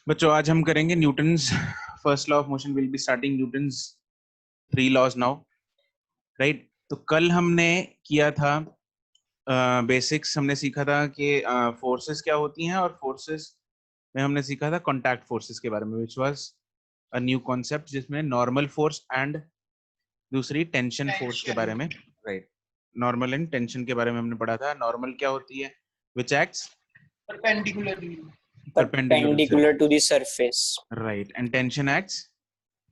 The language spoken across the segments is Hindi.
बच्चों आज हम करेंगे Newton's first law of motion. Will be starting Newton's 3 laws now, right. तो कल हमने किया था बेसिक्स, हमने सीखा था कि फोर्सेस क्या होती हैं, और फोर्सेस में हमने सीखा था कॉन्टैक्ट फोर्सेस के बारे में, which was a new concept, जिसमें नॉर्मल फोर्स एंड दूसरी टेंशन फोर्स के बारे में, राइट। नॉर्मल एंड टेंशन के बारे में हमने पढ़ा था। नॉर्मल क्या होती है? Which acts perpendicular to the surface right, and tension acts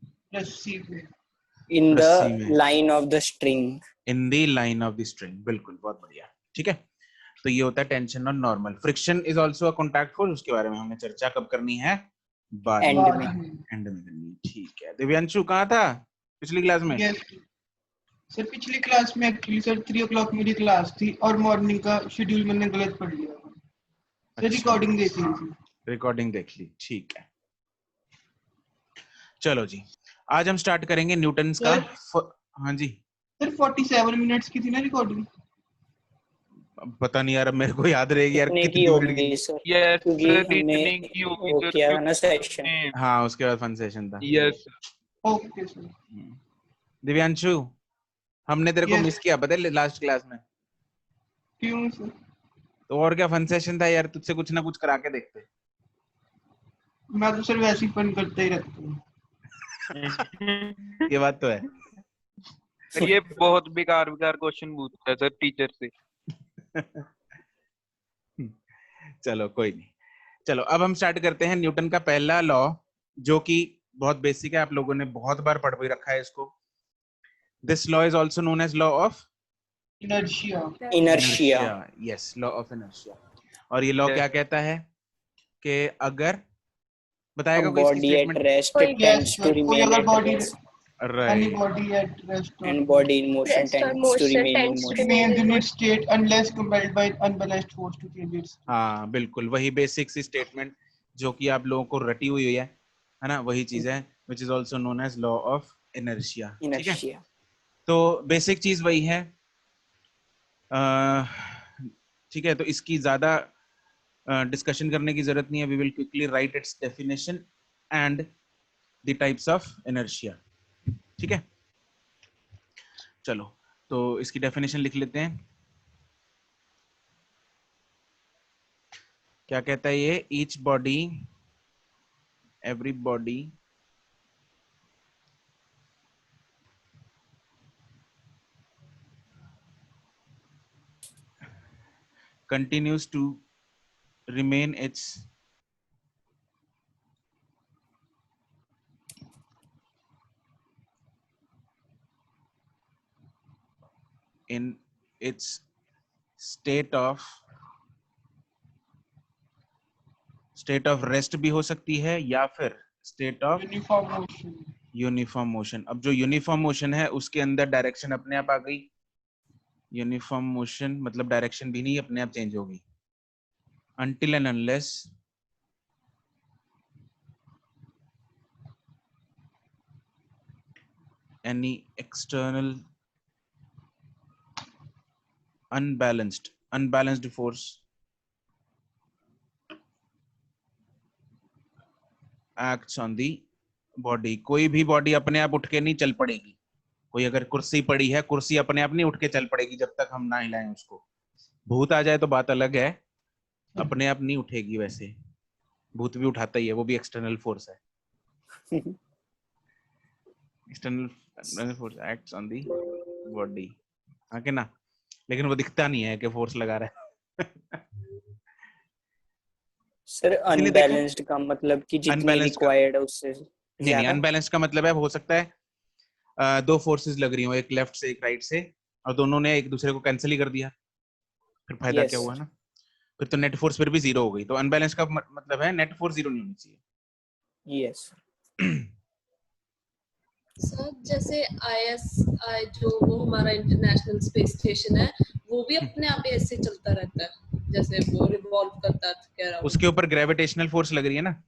in the रस्सी में, line of the string. In the line of the string. बिल्कुल, बहुत बढ़िया, ठीक है। तो ये होता है टेंशन और normal. Friction is also a contact force, उसके बारे में हमने चर्चा कब करनी है? बाद End में, में। एंड में करनी है, ठीक है। दिव्यांशु कहाँ था पिछली क्लास में? सर पिछली क्लास में एक्चुअली सर 3 o'clock मेरी क्लास थी और मॉर्निंग का शेड्यूल मैंने गलत पढ़ लिया था। सर रिकॉर्डिंग देख ली थी। रिकॉर्डिंग देख ली, ठीक है। चलो जी, आज हम स्टार्ट करेंगे न्यूटन्स का। हाँ जी सर 47 मिनट्स की थी ना रिकॉर्डिंग? पता नहीं यार, अब मेरे को याद रहेगी यार कितने कितनी की मिनट होगी की। सर? यस क्योंकि सर, हमने इतने की होगी वो सर, किया था ना सेशन। हाँ, उसके बाद फन सेशन था। Yes okay sir. दिव्यांशु, हमने तेरे को Yes. मिस किया पता है लास्ट क्लास में। क्यों सर? तो और क्या फन सेशन था यार, तुझसे कुछ ना कुछ करा के देखते। मैं तो सर वैसे ही फन करते ही रहता हूँ। ये बात तो है। सर ये बहुत बेकार क्वेश्चन पूछता है सर टीचर से। चलो कोई नहीं। चलो अब हम स्टार्ट करते हैं न्यूटन का पहला लॉ, जो कि बहुत बेसिक है, आप लोगों ने बहुत बार पढ़ भी रखा है इसको। This law is also known as law of Inertia. Yes, law of inertia. और ये लॉ Yes. क्या कहता है कि अगर A बताएगा कोई इसकी body at statement? rest Yes, tends to sir. कोई remain अगर at body rest, any right, body at rest or and body in motion Rest or tends to motion remain in tends to motion. remain remains in in motion. its state unless compelled by unbalanced force to change its state. हाँ बिल्कुल, वही बेसिक सी स्टेटमेंट जो कि आप लोगों को रटी हुई है ना, वही चीज है, which is also known as law of inertia. ठीक है, Inertia. तो बेसिक चीज वही है। ठीक है, तो इसकी ज्यादा डिस्कशन करने की जरूरत नहीं है। We will quickly write its definition and the types of inertia. ठीक है, चलो तो इसकी डेफिनेशन लिख लेते हैं। क्या कहता है ये? Each body, every body continues to remain its in its state of rest भी हो सकती है, या फिर state of Uniform motion. Uniform motion. अब जो यूनिफॉर्म मोशन है उसके अंदर डायरेक्शन अपने आप आ गई। यूनिफॉर्म मोशन मतलब डायरेक्शन भी नहीं, अपने आप चेंज होगी। until and unless any external unbalanced force acts on the body। कोई भी बॉडी अपने आप उठ के नहीं चल पड़ेगी। कोई अगर कुर्सी पड़ी है, कुर्सी अपने आप नहीं उठ के चल पड़ेगी जब तक हम ना हिलाएं उसको। भूत आ जाए तो बात अलग है, अपने आप नहीं उठेगी। वैसे भूत भी उठाता ही है, वो भी एक्सटर्नल फोर्स है। External force acts on the body, हाँ कि ना? लेकिन वो दिखता नहीं है कि फोर्स लगा रहा है। सर अनबैलेंस्ड का मतलब कि जितनी Unbalanced का- रिक्वायर्ड है उससे नहीं, ज्यादा। अनबैलेंस्ड का मतलब है हो सकता है दो फोर्सेस लग रही हो, एक लेफ्ट से एक राइट से, और दोनों ने एक दूसरे को कैंसिल ही कर दिया, फिर फायदा Yes. क्या हुआ ना? फिर तो नेट फोर्स फिर भी जीरो हो गई। तो अनबैलेंस का मतलब है नेट फोर्स जीरो नहीं होनी चाहिए। Yes. सर जैसे ISI जो वो हमारा इंटरनेशनल स्पेस स्टेशन है, वो भी अपने आप ऐसे चलता रहता है, जैसे वो रिवॉल्व करता है। उसके ऊपर ग्रेविटेशनल फोर्स लग रही है ना।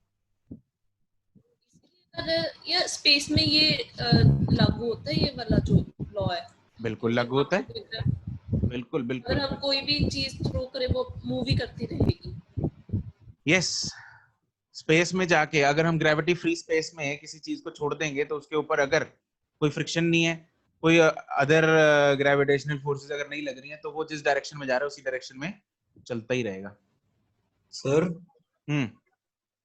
ये स्पेस में ये लागू होता है, ये वाला जो लॉ है। बिल्कुल लागू होता है, बिल्कुल बिल्कुल। अगर हम कोई भी चीज थ्रो करें वो मूव ही करती रहेगी। यस, स्पेस में जाके अगर हम ग्रेविटी फ्री स्पेस में किसी चीज को छोड़ देंगे तो उसके ऊपर अगर कोई फ्रिक्शन नहीं है, कोई अदर ग्रेविटेशनल फोर्सेस अगर नहीं लग रही हैं, तो वो जिस डायरेक्शन में जा रहा है उसी डायरेक्शन में चलता ही रहेगा। सर हम्म।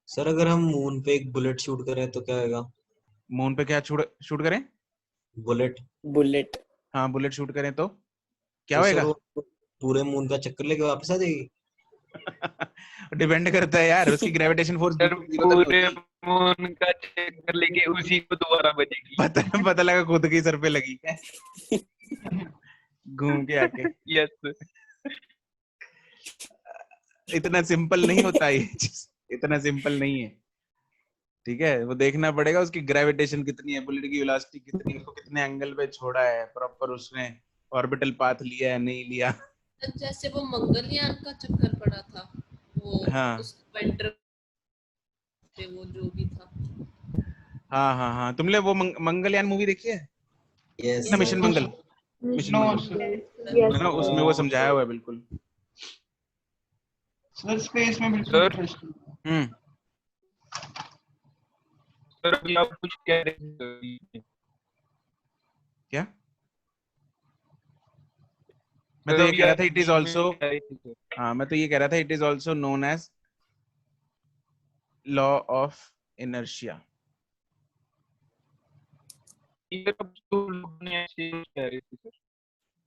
सर अगर हम मून पे एक बुलेट शूट करें तो क्या होगा? मून पे क्या शूट करें? बुलेट। बुलेट। हाँ, बुलेट शूट करें तो क्या तो होएगा? सर वो पूरे मून का चक्कर लेके वापस आ जाएगी। डिपेंड करता है यार, उसकी ग्रेविटेशन फोर्स सर बिल्कुल जीरो तक पूरे होती है। मून का चक्कर लेके उसी को दोबारा बजेगी। पता लगा खुद की सर पे लगी है घूम के आके। यस। इतना सिंपल नहीं होता ये चीज, इतना सिंपल नहीं है, ठीक है। वो देखना पड़ेगा उसकी ग्रेविटेशन कितनी है, बुलेट की वेलोसिटी कितनी है, उसको कितने एंगल पे छोड़ा है, प्रॉपर उसने ऑर्बिटल पाथ लिया है नहीं लिया। जैसे वो मंगलयान का चक्कर पड़ा था, वो हाँ। उस वेंडर पे वो जो भी था। हाँ, तुमने वो मंगलयान मूवी देखी है यस ना? मिशन मंगल, मिशन नो मंगल सर, है ना, उसमें वो समझाया हुआ है बिल्कुल। सर स्पेस में बिल्कुल सर। इंटरेस्टिंग। सर अभी आप कुछ कह रहे थे। क्या? मैं तो ये कह रहा था इट इज ऑल्सो, हाँ मैं तो ये कह रहा था it is also known as law of inertia.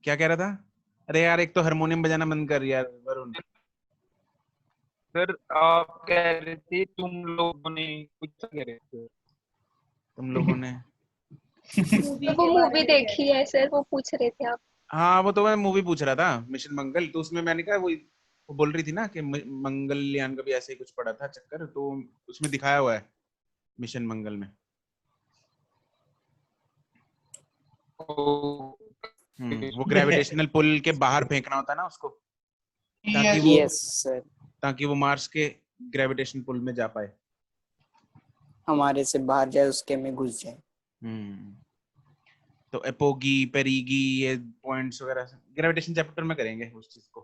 क्या कह रहा था? अरे यार, एक तो हारमोनियम बजाना बंद कर यार वरुण। सर आप कह रहे थे तुम लोगों ने कुछ कह रहे थे। तुम लोगों ने वो मूवी देखी है सर, वो पूछ रहे थे आप। हाँ, वो तो मैं मूवी पूछ रहा था मिशन मंगल, तो उसमें मैंने कहा वो बोल रही थी ना कि मंगलयान का भी ऐसे ही कुछ पड़ा था चक्कर, तो उसमें दिखाया हुआ है मिशन मंगल में। वो ग्रेविटेशनल पुल के बाहर फेंकना होता है ना उसको, ताकि वो यस सर, ताकि वो मार्स के ग्रेविटेशन पुल में जा पाए, हमारे से बाहर जाए, उसके में घुस जाए। तो एपोगी पेरिगी ये पॉइंट्स वगैरह ग्रेविटेशन चैप्टर में करेंगे उस चीज को,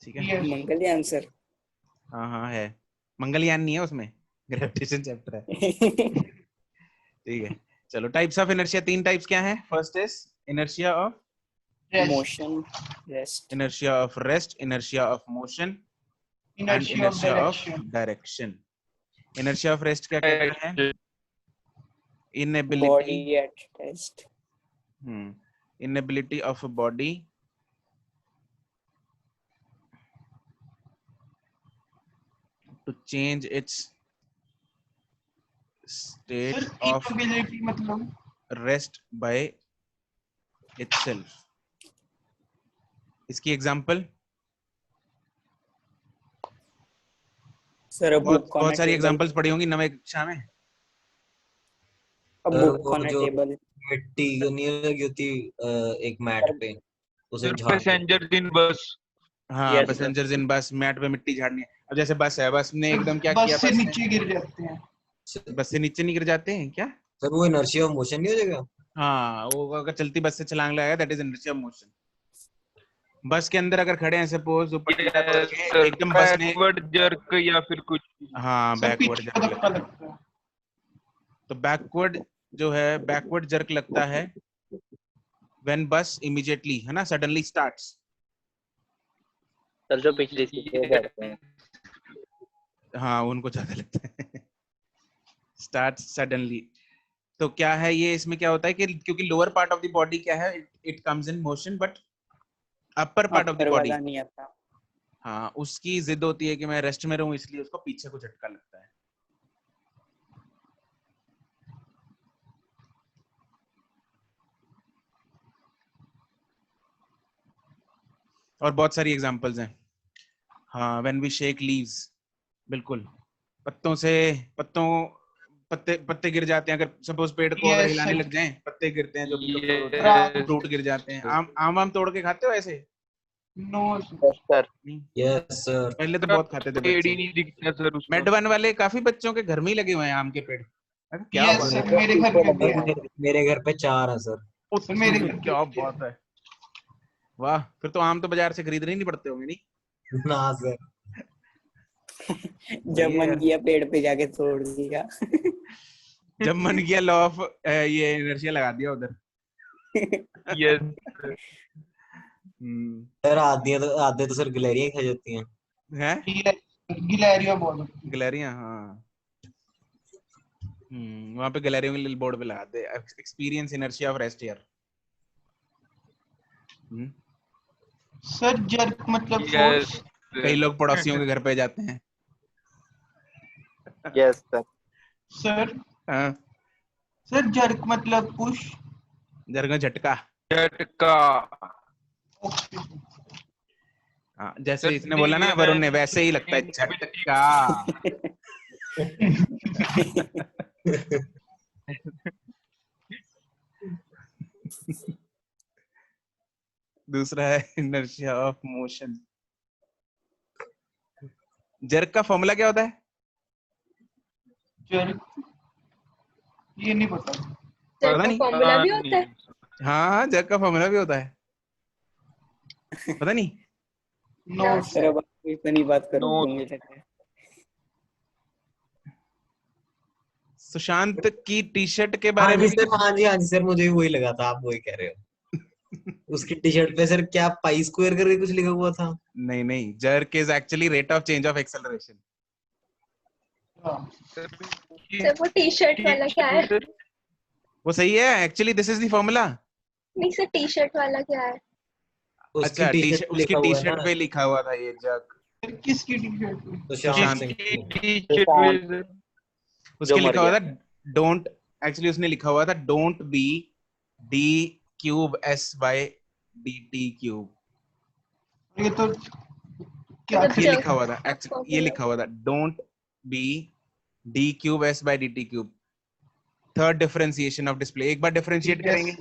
ठीक है। मंगलयान सर। हाँ है, मंगलयान नहीं है उसमें, ग्रेविटेशन चैप्टर है ठीक है। चलो, टाइप्स ऑफ इनर्शिया, 3 टाइप्स क्या है? First is inertia of motion, rest, inertia of rest, inertia of motion and inertia of direction. Inertia of rest क्या कहता है? Body inability at rest. inability of a body to change its state sir of inability मतलब rest by itself। इसकी एग्जांपल सर बहुत सारी एग्जांपल्स पढ़ी होंगी नवे कक्षा में। वो जो मिट्टी नहीं लगी होती एक मैट पे, उसे झाड़ पैसेंजर्स इन बस। हाँ, पैसेंजर्स इन बस, मैट पे मिट्टी झाड़नी है। अब जैसे बस है, बस ने एकदम क्या किया, बस से नीचे गिर जाते हैं। बस से नीचे नहीं गिर जाते हैं क्या? सर वो इनर्शिया ऑफ मोशन नहीं हो जाएगा? हाँ, वो अगर चलती बस से छलांग लगाएगा that is inertia of motion. बस के अंदर अगर खड़े हैं सपोज, ऊपर एकदम बस ने बैकवर्ड जर्क या फिर कुछ। हाँ, बैकवर्ड जर्क लगता है। तो बैकवर्ड जो है, बैकवर्ड जर्क लगता है व्हेन बस इमीडिएटली, है ना, सडनली स्टार्ट्स। सर जो पिछली सीट बैठते हैं, हाँ उनको ज्यादा लगता है स्टार्ट सडनली। तो क्या है ये, इसमें क्या होता है कि क्योंकि lower part of the body क्या है, it comes in motion, but upper part of the body नहीं आता। हाँ, उसकी जिद होती है कि मैं रेस्ट में रहूं, इसलिए उसको पीछे को झटका लगता है। और बहुत सारी एग्जांपल्स हैं। हाँ, व्हेन वी शेक लीव्स, बिल्कुल, पत्ते गिर जाते हैं। अगर सपोज पेड़ को अगर हिलाने लग जाएं, पत्ते गिरते हैं, जो भी फ्रूट गिर जाते हैं। आम तोड़ के खाते हो ऐसे? No sir. Yes sir. पहले तो बहुत खाते थे पेड़ ही बच्चे। नहीं दिखता सर उसमें। मेडवन वाले काफी बच्चों के घर में ही लगे हुए हैं आम के पेड़। क्या यस बात सर, है, मेरे घर पे भी है। मेरे घर पे 4 है सर। मेरे घर क्या बात है, वाह। फिर तो आम तो बाजार से खरीदने ही नहीं पड़ते होंगे, नहीं? ना सर। जब ये मन किया पेड़ पे जाके तोड़ दिया। जब मन किया लॉ ऑफ ये इनर्शिया लगा दिया उधर। यस सर आधे तो सर गिलहरियां खा जाती हैं। हैं गिलहरियां बोलो। गिलहरियां, हाँ। वहां पे गिलहरियों के लिए बोर्ड पे लगा दे, experience inertia of rest here. Sir jerk मतलब यस फोर्स। कई लोग पड़ोसियों के घर पे जाते हैं। Yes sir. सर हाँ, सर जर्क मतलब पुश। जरगा झटका। झटका। हाँ, जैसे सर इसने बोला ना वरुण ने, वैसे ही लगता है झटका। दूसरा है इनर्शिया ऑफ मोशन। जर्क का फॉर्मूला क्या होता है? जर्क ये नहीं पता। जर्क का नहीं। फॉर्मूला भी होता है? हाँ, जर्क का फॉर्मूला भी होता है, पता नहीं। नो सर अब आप इतनी बात करो No. मुझे लग रहा है। सुशांत की टी शर्ट के हाँ बारे में जी सर, हाँ जी सर, मुझे भी वही लगा था, आप वही कह रहे हो। उसकी टी शर्ट पे सर क्या पाई स्क्वायर करके कुछ लिखा हुआ था? नहीं, jerk is actually rate of change of acceleration. Sir वो टी शर्ट वाला क्या है? वो सही है actually, this is the formula. नहीं सर, टी शर्ट वाला क्या है? अच्छा, उसकी टी शर्ट पे लिखा हुआ था ये जर्क। किसकी टी शर्ट पे? सुशांत सुशांत सिंह। उसके मर लिखा हुआ गया। था डोंट, एक्चुअली उसने लिखा हुआ था don't be d cube s by d t cube. ये तो क्या मतलब ये जर्क लिखा हुआ था एक्चुअली, ये लिखा हुआ था don't be d cube s by d t cube. Third differentiation of display. एक बार डिफरेंशिएट करेंगे,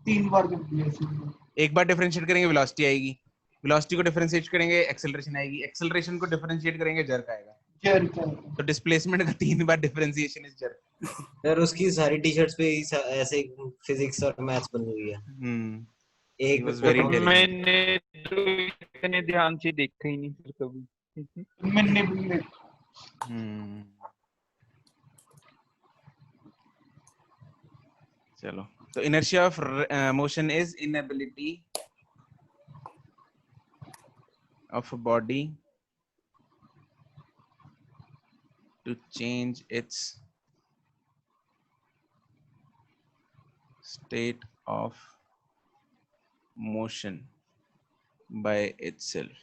3 बार कर दिया। एक बार डिफरेंशिएट करेंगे वेलोसिटी आएगी, वेलोसिटी को डिफरेंशिएट करेंगे एक्सेलरेशन आएगी, एक्सेलरेशन को डिफरेंशिएट करेंगे जर्क आएगा। जर्क तो डिस्प्लेसमेंट का 3 बार डिफरेंशिएशन इज जर्क। सर उसकी सारी टी शर्ट्स पे ऐसे फिजिक्स और मैथ्स बनी हुई है। He was very intelligent. मैंने तो इतने ध्यान से देखा ही नहीं सर कभी। मैंने भी चलो, तो inertia of motion is inability of a body to change its state of motion by itself.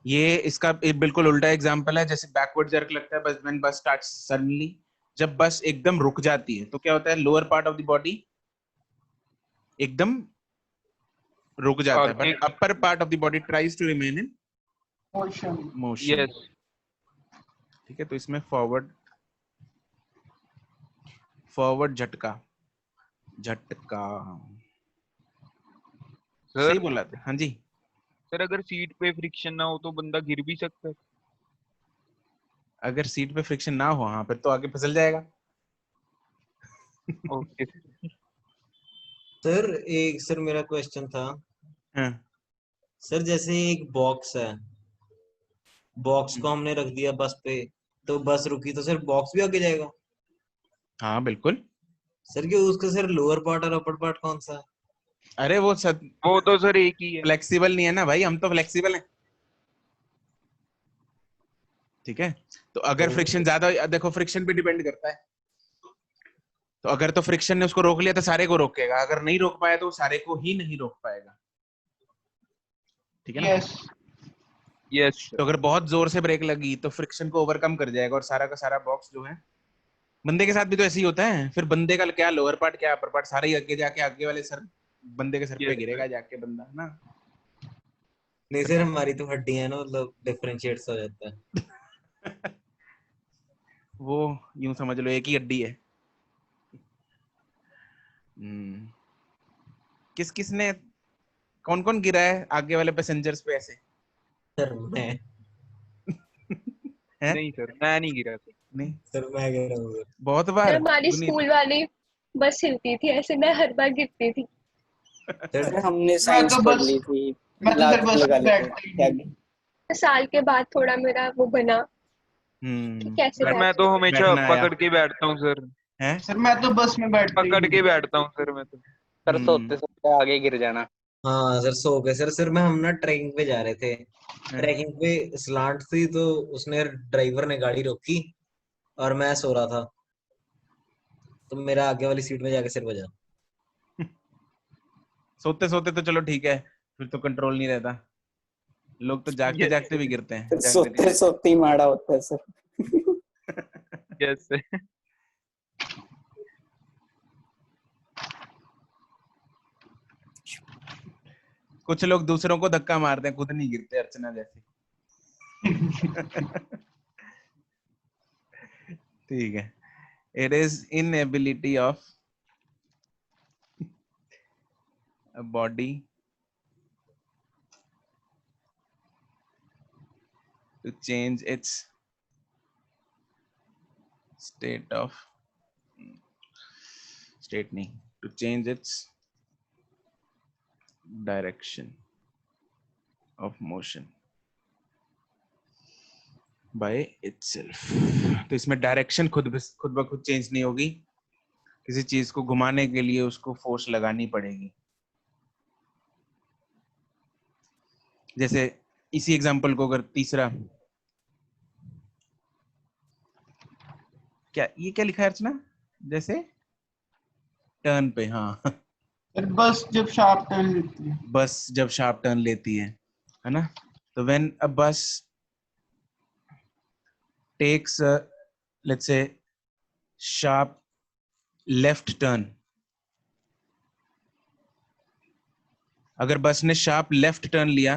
ये इसका बिल्कुल उल्टा एग्जांपल है। जैसे बैकवर्ड जर्क लगता है बस व्हेन बस स्टार्ट्स सडनली, जब बस एकदम रुक जाती है तो क्या होता है, lower part of the body एकदम रुक जाता है, but upper part of the body tries to remain in motion. Yes ठीक है, तो इसमें फॉरवर्ड झटका सही बोला था। हाँ जी सर, अगर सीट पे फ्रिक्शन ना हो तो बंदा गिर भी सकता है। अगर सीट पे फ्रिक्शन ना हो, हाँ, फिर तो आगे फिसल जाएगा। ओके सर मेरा क्वेश्चन था। हाँ। सर जैसे एक बॉक्स है, बॉक्स को हमने रख दिया बस पे, तो बस रुकी तो सर बॉक्स भी आगे जाएगा? हाँ बिल्कुल। सर क्या उसका सर लोअर पार्ट और अपर पार्ट कौन सा है? अरे वो तो सर एक ही है। फ्लेक्सिबल नहीं है ना भाई, हम तो फ्लेक्सिबल हैं। ठीक है, तो अगर फ्रिक्शन ज्यादा, देखो फ्रिक्शन पे डिपेंड करता है। तो अगर तो फ्रिक्शन ने उसको रोक लिया तो सारे को रोकेगा, अगर नहीं रोक पाया तो सारे को ही नहीं रोक पाएगा। ठीक है ना? यस तो अगर बहुत जोर से ब्रेक लगी तो फ्रिक्शन को ओवरकम कर जाएगा और सारा का सारा बॉक्स जो है, बंदे के साथ भी तो ऐसे ही होता है। फिर बंदे का क्या लोअर पार्ट क्या अपर पार्ट, सारा ही आगे जाके आगे वाले सर बंदे के सर पे गिरेगा जाके बंदा ना। नहीं सर, हमारी तो हड्डी है ना, मतलब डिफरेंशिएट हो जाता है। वो यूं समझ लो एक ही हड्डी है। किसने कौन कौन गिरा है आगे वाले पैसेंजर्स पे ऐसे? सर मैं नहीं सर, मैं नहीं गिरा सर। नहीं सर मैं कह रहा हूँ बहुत सर बार हमारी स्कूल वाली बस हिलती थी ऐसे, मैं हर बार गिरती थी। सर हमने साइंस तो पढ़ बस- ली थी, मैं तो सर लात बस लगा में लेते बैठता ही क्या नहीं। साल के बाद थोड़ा मेरा वो बना कि कैसे सर मैं तो हमेशा बैठना आया पकड़ के बैठता हूँ सर, है। सर मैं तो बस में बैठता ही पकड़ के नहीं। बैठता हूँ सर मैं तो। सर सोते सोते आगे गिर जाना। हाँ सर, सो गए सर मैं हम ना ट्रैकिंग पे जा रहे थे। ट्रैकिंग पे स्लांट थी तो उसने ड्राइवर ने गाड़ी रोकी और मैं सो रहा था, तो मेरा आगे वाली सीट में जाके सिर बजा। सोते सोते तो चलो ठीक है, फिर तो कंट्रोल नहीं रहता। लोग तो जागते Yes, जागते भी गिरते हैं। जागते सोते सोते ही मारा होता है सर। yes sir. कुछ लोग दूसरों को धक्का मारते हैं, खुद नहीं गिरते, अर्चना जैसे। ठीक है। It is inability of a body to change its state नहीं, to change its direction of motion by itself। तो इसमें डायरेक्शन खुद ब खुद चेंज नहीं होगी, किसी चीज को घुमाने के लिए उसको फोर्स लगानी पड़ेगी। जैसे इसी एग्जांपल को अगर तीसरा, क्या ये क्या लिखा है अर्चना? जैसे टर्न पे, हाँ सर बस जब शार्प टर्न लेती है। बस जब शार्प टर्न लेती है ना, तो when a bus takes let's say sharp left turn, अगर बस ने शार्प लेफ्ट टर्न लिया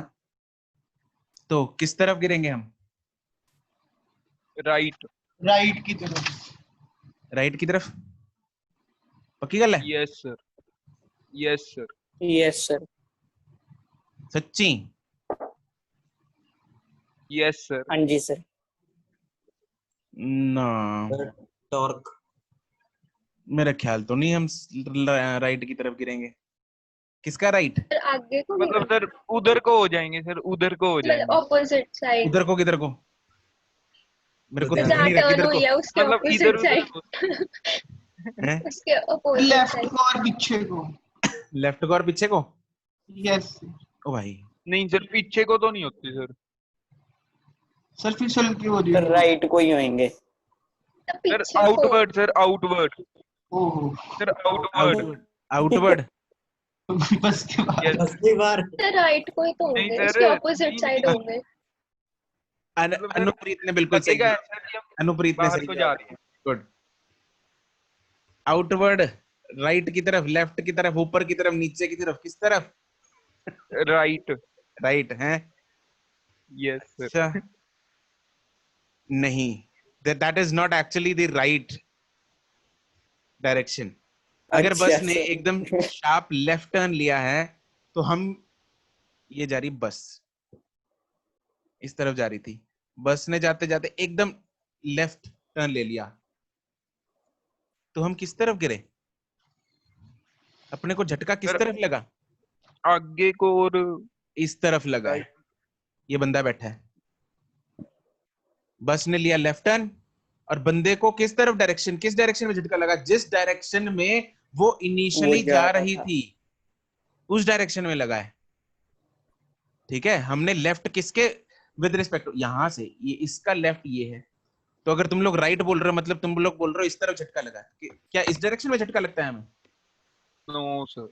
तो किस तरफ गिरेंगे हम? राइट की तरफ। राइट की तरफ। पक्की गल है? Yes sir, yes sir, yes sir. सच्ची? Yes sir. हाँ जी सर। ना, टॉर्क। मेरा ख्याल तो नहीं हम राइट की तरफ गिरेंगे। किसका राइट? आगे को मतलब सर उधर को हो जाएंगे सर, उधर को हो जाएंगे। Opposite side. उधर को किधर को? मेरे को उधर दिख जहाँ नहीं रहा टर्न किधर को हुई है उसके मतलब इधर ऑपोजिट उधर साइड। है। उसके ऑपोजिट लेफ्ट साइड। को और पीछे को। लेफ्ट को और पीछे को? यस ओ भाई, नहीं सर, पीछे को तो नहीं होती सर। सर फिसल की हो रही सर है। राइट को ही होंगे। तो सर पीछे को। आउटवर्ड सर, आउटवर्ड ओहो सर, आउटवर्ड। आउटवर्ड। बस के बाद। यस असली बार। तो राइट को ही तो नहीं होंगे, सर, उसके ऑपोजिट नहीं, साइड नहीं। होंगे। मतलब सर अनुप्रीत ने बिल्कुल सही लगेगा जवाब, ऐसा कि हम अनुप्रीत ने बाहर सही को जा जवाब रहे दिया। हैं। गुड। आउटवर्ड, राइट की तरफ, लेफ्ट की तरफ, ऊपर की तरफ, नीचे की तरफ, किस तरफ? राइट। राइट है। Yes sir. अच्छा, नहीं, that is not actually the right direction. अगर अच्छा बस ने सर। एकदम शार्प लेफ्ट टर्न लिया है तो हम, ये जा रही बस इस तरफ जा रही थी, बस ने जाते जाते एकदम लेफ्ट टर्न ले लिया तो हम किस तरफ गिरे? अपने को झटका किस सर तरफ लगा? आगे को और इस तरफ लगा है। ये बंदा बैठा है, बस ने लिया लेफ्ट टर्न और बंदे को किस तरफ डायरेक्शन, किस डायरेक्शन में झटका लगा? जिस डायरेक्शन में वो इनिशियली वो जा जा रही रहा था। थी उस डायरेक्शन में लगा है। ठीक है, हमने लेफ्ट किसके विद रिस्पेक्ट, यहां से ये इसका लेफ्ट ये है, तो अगर तुम लोग राइट बोल रहे हो मतलब तुम लोग बोल रहे हो इस तरफ झटका लगा है। क्या इस डायरेक्शन में झटका लगता है हमें? No sir.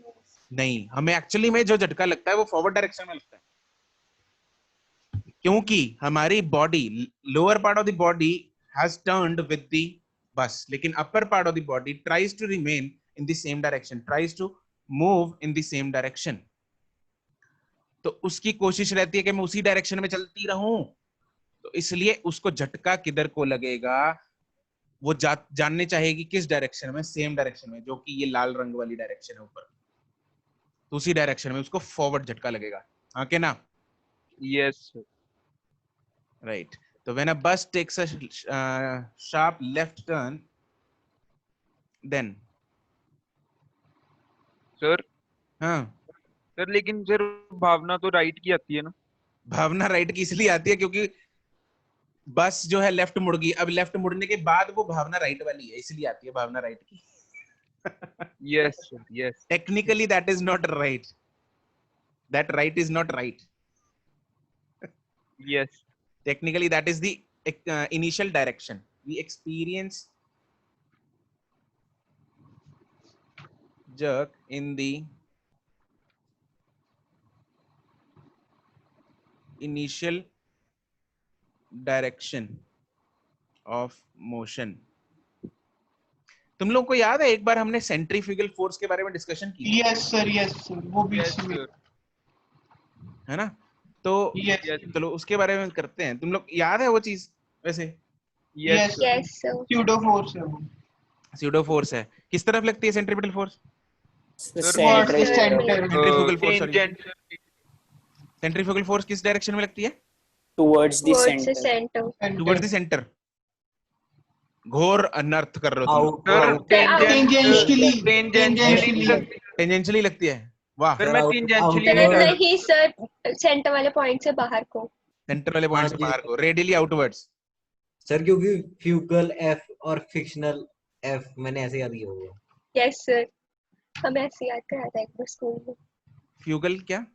नहीं, हमें एक्चुअली में जो झटका लगता है वो फॉरवर्ड डायरेक्शन में लगता है, क्योंकि हमारी body, lower part of the body has turned with the bus, लेकिन upper part of the body tries to remain in the same direction, tries to move in the same direction. तो उसकी कोशिश रहती है कि मैं उसी डायरेक्शन में चलती रहूं, तो इसलिए उसको झटका किधर को लगेगा वो जानने चाहेगी किस डायरेक्शन में, सेम डायरेक्शन में, जो कि ये लाल रंग वाली डायरेक्शन है ऊपर, तो उसी डायरेक्शन में उसको फॉरवर्ड झटका लगेगा। हाँ के ना? Yes sir. राइट। तो when a bus takes a sharp left turn, then sir हाँ सर सर लेकिन सर भावना तो राइट की आती है ना। भावना राइट की इसलिए आती है क्योंकि बस जो है लेफ्ट मुड़ गई, अब लेफ्ट मुड़ने के बाद वो भावना राइट वाली है, इसलिए आती है भावना राइट की। Yes sir yes. Technically that is not right, that right is not right, yes technically that is the initial direction we experience jerk in the initial direction of motion। तुम लोग को याद है एक बार हमने सेंट्रीफ्यूगल फोर्स के बारे में डिस्कशन की यस सर वो भी यस इसमें सर है ना, तो यस चलो उसके बारे में करते हैं। तुम लोग याद है वो चीज वैसे? Yes sir yes sir pseudo force है वो। स्यूडो फोर्स है, किस तरफ लगती है centripetal force? Towards the center centrifugal force, sorry tangent centrifugal force किस डायरेक्शन में लगती है? towards the towards the center. center towards the centre. घोर अनर्थ कर रहे हो तुम लोग। सर Tangentially टेंजेंशियली टेंजेंशियली लगती है, वाह। सर मैं Out- टेंजेंशियली outward- सर नहीं नहीं सर सेंटर वाले पॉइंट से बाहर को। सेंटर वाले पॉइंट हाँ से जी। बाहर को, रेडियली आउटवर्ड्स। सर क्योंकि फ्यूगल एफ और फिक्शनल एफ मैंने ऐसे याद किया होगा। यस सर हमें ऐसे याद कराया था एक बार स्कूल में। फ्यूगल क्या?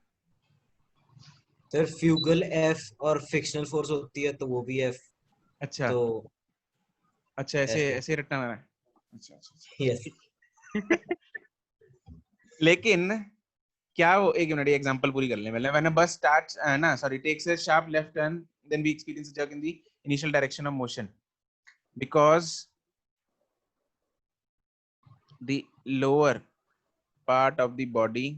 सर फ्यूगल एफ और फिक्शनल फोर्स होती है तो वो भी एफ, अच्छा तो अच्छा, ऐसे ऐसे। ऐसे रटना है। अच्छा यस लेकिन क्या वो, एक मिनट ये एग्जांपल पूरी कर लें पहले। व्हेन अ बस स्टार्ट्स ना sorry takes a sharp left turn then we experience a jerk in the initial direction of motion because the lower part of the body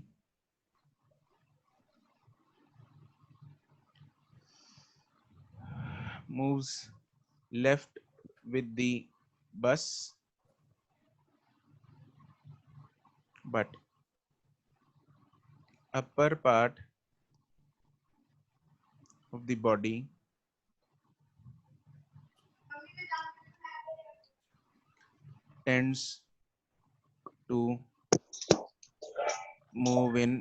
moves left with the bus but upper part of the body tends to move in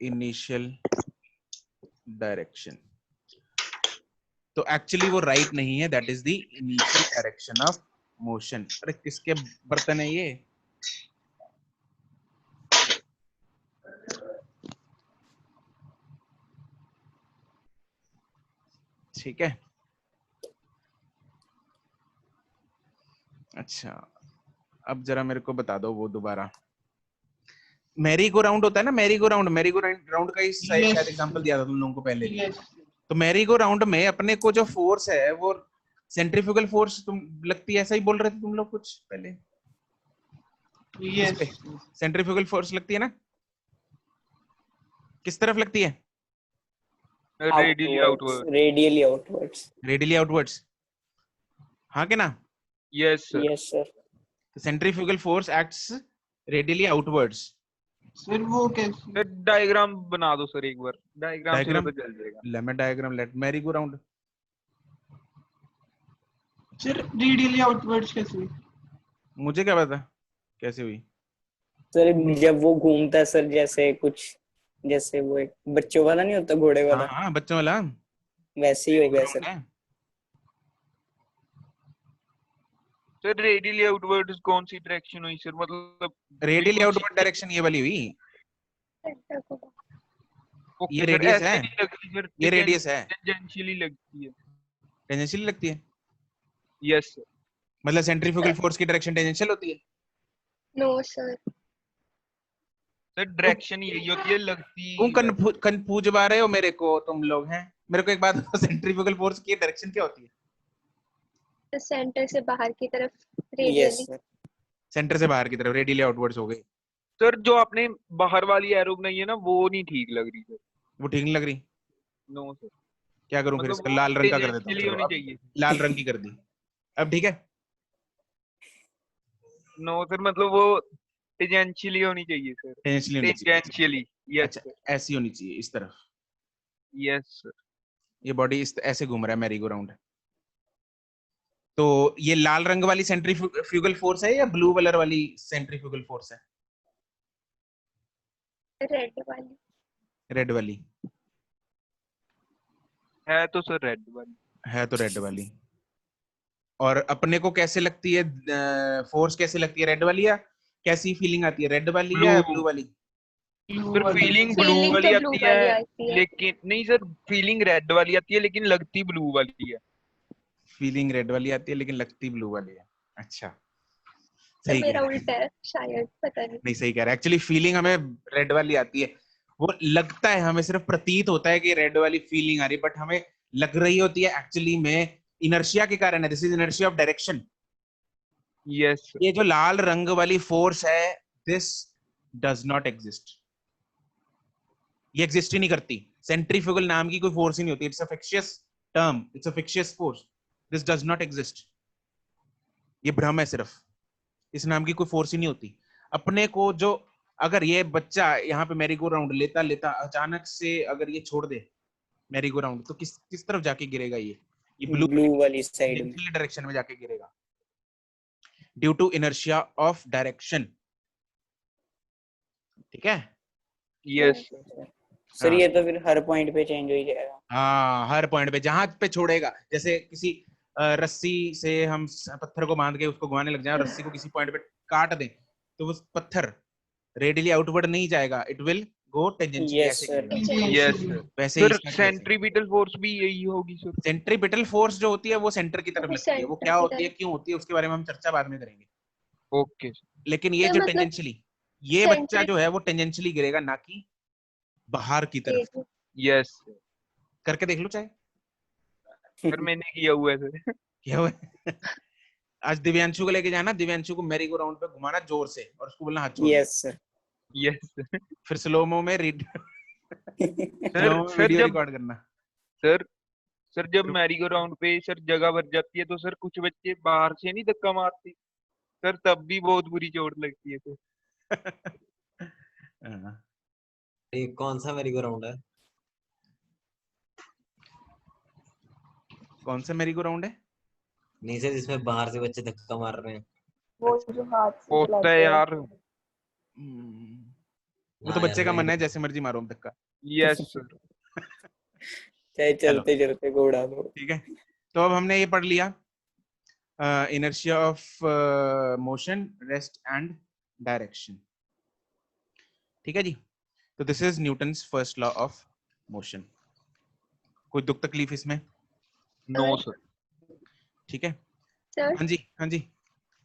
initial direction। तो एक्चुअली वो राइट नहीं है, that is the initial direction of motion. अरे किसके बर्तन है ये? ठीक है, अच्छा अब जरा मेरे को बता दो वो दोबारा। मैरी गो राउंड होता है ना, मैरी गो राउंड का ही शायद एग्जांपल दिया था तुम लोगों को पहले। यस तो मैरी गो राउंड में अपने को जो फोर्स है वो सेंट्रीफ्यूगल फोर्स तुम लगती है, ऐसा ही बोल रहे थे तुम लोग कुछ पहले। यस सेंट्रीफ्यूगल फोर्स लगती है ना, किस तरफ लगती है? Radially outward Radially outwards. Radially outwards, हाँ के ना? Yes sir Yes sir. Centrifugal force acts radially outwards. Sir वो कैसे? सर डायग्राम बना दो सर एक बार, डायग्राम से डायग्राम पता चल जाएगा। Let me diagram, let merry go round. Sir radially outwards कैसे? मुझे क्या पता कैसे हुई? सर जब वो घूमता है सर जैसे कुछ जैसे वो एक बच्चों वाला नहीं होता घोड़े वाला हाँ बच्चों वाला वैसे ही हो गया सर। सर रेडियली आउटवर्ड कौन सी डायरेक्शन हुई सर? मतलब रेडियली आउटवर्ड डायरेक्शन ये वाली हुई, सेंटर को ये रेडियस है, ये रेडियस रेडियस है, टेंजेंशियली लगती है। टेंजेंशियली लगती है। यस सर मतलब सेंट्रीफ्यूगल फोर्स की डायरेक्शन टेंजेंशियल होती है। नो सर सर डायरेक्शन यही होती है, लगती तुम कंफ्यूज बा रहे हो मेरे को तुम लोग हैं। मेरे को एक बात बताओ, सेंट्रीफ्यूगल फोर्स की डायरेक्शन क्या होती है? सेंटर से बाहर की तरफ Yes रेडियली। sir. सेंटर से बाहर की तरफ रेडियली आउटवर्ड्स हो गई। सर जो आपने बाहर वाली एरो बनाई है ना वो नहीं ठीक लग रही सर। वो ठीक नहीं लग रही, नो सर क्या करूं फिर? मतलब इसका लाल रंग का कर देता हूं, टेंजेंशियली चलो, होनी अब चाहिए। लाल रंग की कर दी, अब ठीक है। नो सर मतलब वो टेंजेंशियली होनी चाहिए सर। टेंजेंशियली होनी चाहिए। टेंजेंशियली यस अच्छा ऐसी होनी चाहिए, इस तरफ। Yes sir. ये बॉडी इस ऐसे घूम रहा है मैरी गो राउंड। तो ये लाल रंग वाली सेंट्रीफ्यूगल फोर्स है या ब्लू कलर वाली सेंट्रीफ्यूगल फोर्स है? रेड वाली। रेड वाली है तो सर रेड वाली। है तो रेड वाली। और अपने को कैसे लगती है फोर्स, कैसे लगती है रेड वाली, या कैसी फीलिंग आती है, रेड वाली या ब्लू ब्लू वाली? सर फीलिंग ब्लू फीलिंग वाली तो ब्लू आती वाली है, आती है। लेकिन नहीं सर, फीलिंग रेड वाली आती है लेकिन लगती ब्लू वाली है। फीलिंग रेड वाली आती है लेकिन लगती ब्लू वाली है। अच्छा, तो सही कह मेरा रहे हैं। उल्टा है शायद, पता नहीं। नहीं, सही कह रहे हैं। एक्चुअली फीलिंग हमें रेड वाली आती है, वो लगता है हमें, सिर्फ प्रतीत होता है कि रेड वाली फीलिंग आ रही है, बट हमें लग रही होती है एक्चुअली में इनर्शिया के कारण है। This is inertia of direction. Yes ये जो लाल रंग वाली फोर्स है, दिस डज नॉट एग्जिस्ट, ये एग्जिस्ट ही नहीं करती। सेंट्रीफ्यूगल नाम की कोई फोर्स ही नहीं होती। It's a fictitious term, it's a fictitious force. This does not exist, ये भ्रम है सिर्फ। इस नाम की कोई फोर्स ही नहीं होती। अपने को जो, अगर ये बच्चा यहाँ पे मैरी गो राउंड लेता लेता अचानक से अगर ये छोड़ दे मैरी गो राउंड, तो किस किस तरफ जाके गिरेगा? ये ब्लू ब्लू वाली साइड में। डायरेक्शन में जाके गिरेगा, due to inertia of direction. ठीक है? यस सर हाँ। ये तो फिर हर पॉइंट पे चेंज हो ही जाएगा। हाँ, हर पॉइंट पे जहां पे छोड़ेगा, जैसे किसी रस्सी से हम पत्थर को बांध के उसको घुमाने लग जाए और रस्सी को किसी पॉइंट पे काट दें, तो वो पत्थर रेडियली आउटवर्ड नहीं जाएगा, it will go tangentially, yes ऐसे सर। गिरेगा। यस वैसे ही सर, इसका केस है। सेंट्रीपिटल फोर्स भी यही होगी सर। सेंट्रीपिटल फोर्स जो होती है वो सेंटर की तरफ वो लगती है। वो सेंटर क्या की होती है, तरफ। क्यों होती है, उसके बारे में हम चर्चा बाद में करेंगे। ओके लेकिन ये तो जो मतलब टेंजेंशियली, ये बच्चा सेंट्री जो है वो टेंजेंशियली गिरेगा, ना कि बाहर की तरफ। यस करके देख लो चाहे, सर, मैंने किया हुआ है सर। क्या हुआ है? आज दिव्यांशु को लेके जाना, दिव्यांशु को मैरी गो राउंड पे घुमाना जोर से, और उसको बोलना हाथ छोड़ दे। Yes sir. यस फिर स्लोमो में सर सर वीडियो जब रिकॉर्ड करना। सर सर जब मैरी गो राउंड पे सर जगह भर जाती है तो सर कुछ बच्चे बाहर से नहीं धक्का मारते सर, तब भी बहुत बुरी चोट लगती है सर। हाँ। ये कौन सा मेरी ग्राउंड है? कौन सा मैरी गो राउंड है? नहीं सर, जिसमें बाहर से बच्चे धक्का मार रहे हैं। वो जो हाथ से होता चलाते है हैं। यार। वो तो हाँ बच्चे यार, का मैं मन है, जैसे मर्जी मारो धक्का। Yes sir. चाहे चलो, चलते चलते को उड़ा दो। ठीक है। तो अब हमने ये पढ़ लिया inertia of motion, rest and direction. ठीक है जी। तो this is Newton's first law of motion. कोई दुख तकलीफ इसमें? No sir. ठीक है। सर हाँ जी, हाँ जी।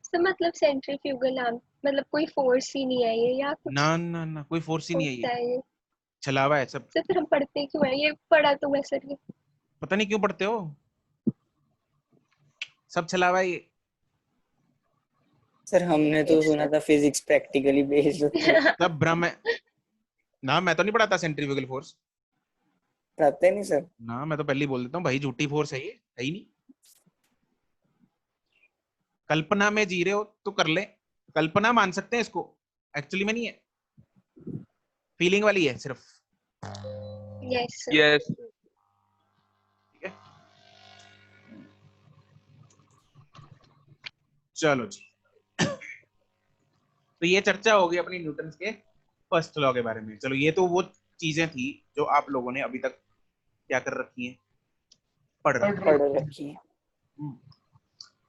सर मतलब सेंट्रीफ्यूगल आर्म मतलब कोई फोर्स ही नहीं है ये, या कुछ ना ना ना, कोई फोर्स ही नहीं है, होता ये है ये? छलावा है सब। सर फिर हम पढ़ते क्यों है ये? पढ़ा तो मैं सर ये। पता नहीं क्यों पढ़ते हो, सब छलावा है ये। सर हमने तो सुना था फिजिक्स प्रैक्टिकली बेस्ड होती है। सब भ्रम है ना। मैं तो नहीं पढ़ाता सेंट्रीफ्यूगल फोर्स पढ़ाते नहीं सर? ना, मैं तो पहले ही बोल देता हूँ भाई, झूठी फोर्स है ये, है ही नहीं। कल्पना में जी रहे हो तो कर ले, कल्पना मान सकते हैं इसको, एक्चुअली में नहीं है, फीलिंग वाली है सिर्फ। Yes sir. यस ठीक है, चलो जी। तो ये चर्चा होगी अपनी न्यूटन के फर्स्ट लॉ के बारे में। चलो, ये तो वो चीजें थी जो आप लोगों ने अभी तक क्या कर रखी हैं, पढ़ रखी हैं।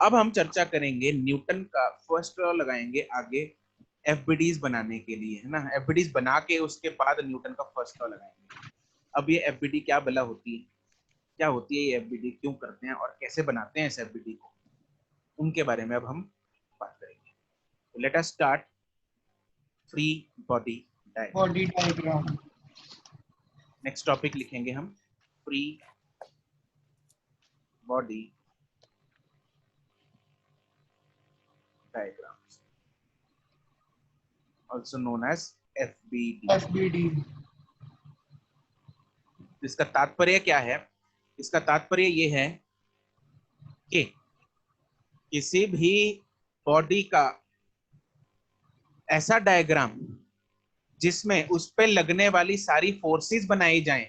अब हम चर्चा करेंगे न्यूटन का फर्स्ट लॉ, लगाएंगे आगे एफबीडीज बनाने के लिए, है ना। एफबीडीज बना के उसके बाद न्यूटन का फर्स्ट लॉ लगाएंगे। अब ये एफबीडी क्या भला होती है, क्या होती है ये एफबीडी, क्यों करते हैं और कैसे बनाते हैं इस एफबीडी को, उनके बारे में अब हम बात करेंगे। Let us start free body diagram. Next topic लिखेंगे हम free body diagrams, also known as FBD। इसका तात्पर्य क्या है? इसका तात्पर्य ये है कि किसी भी बॉडी का ऐसा डायग्राम जिसमें उस पे लगने वाली सारी फोर्सेस बनाई जाएं,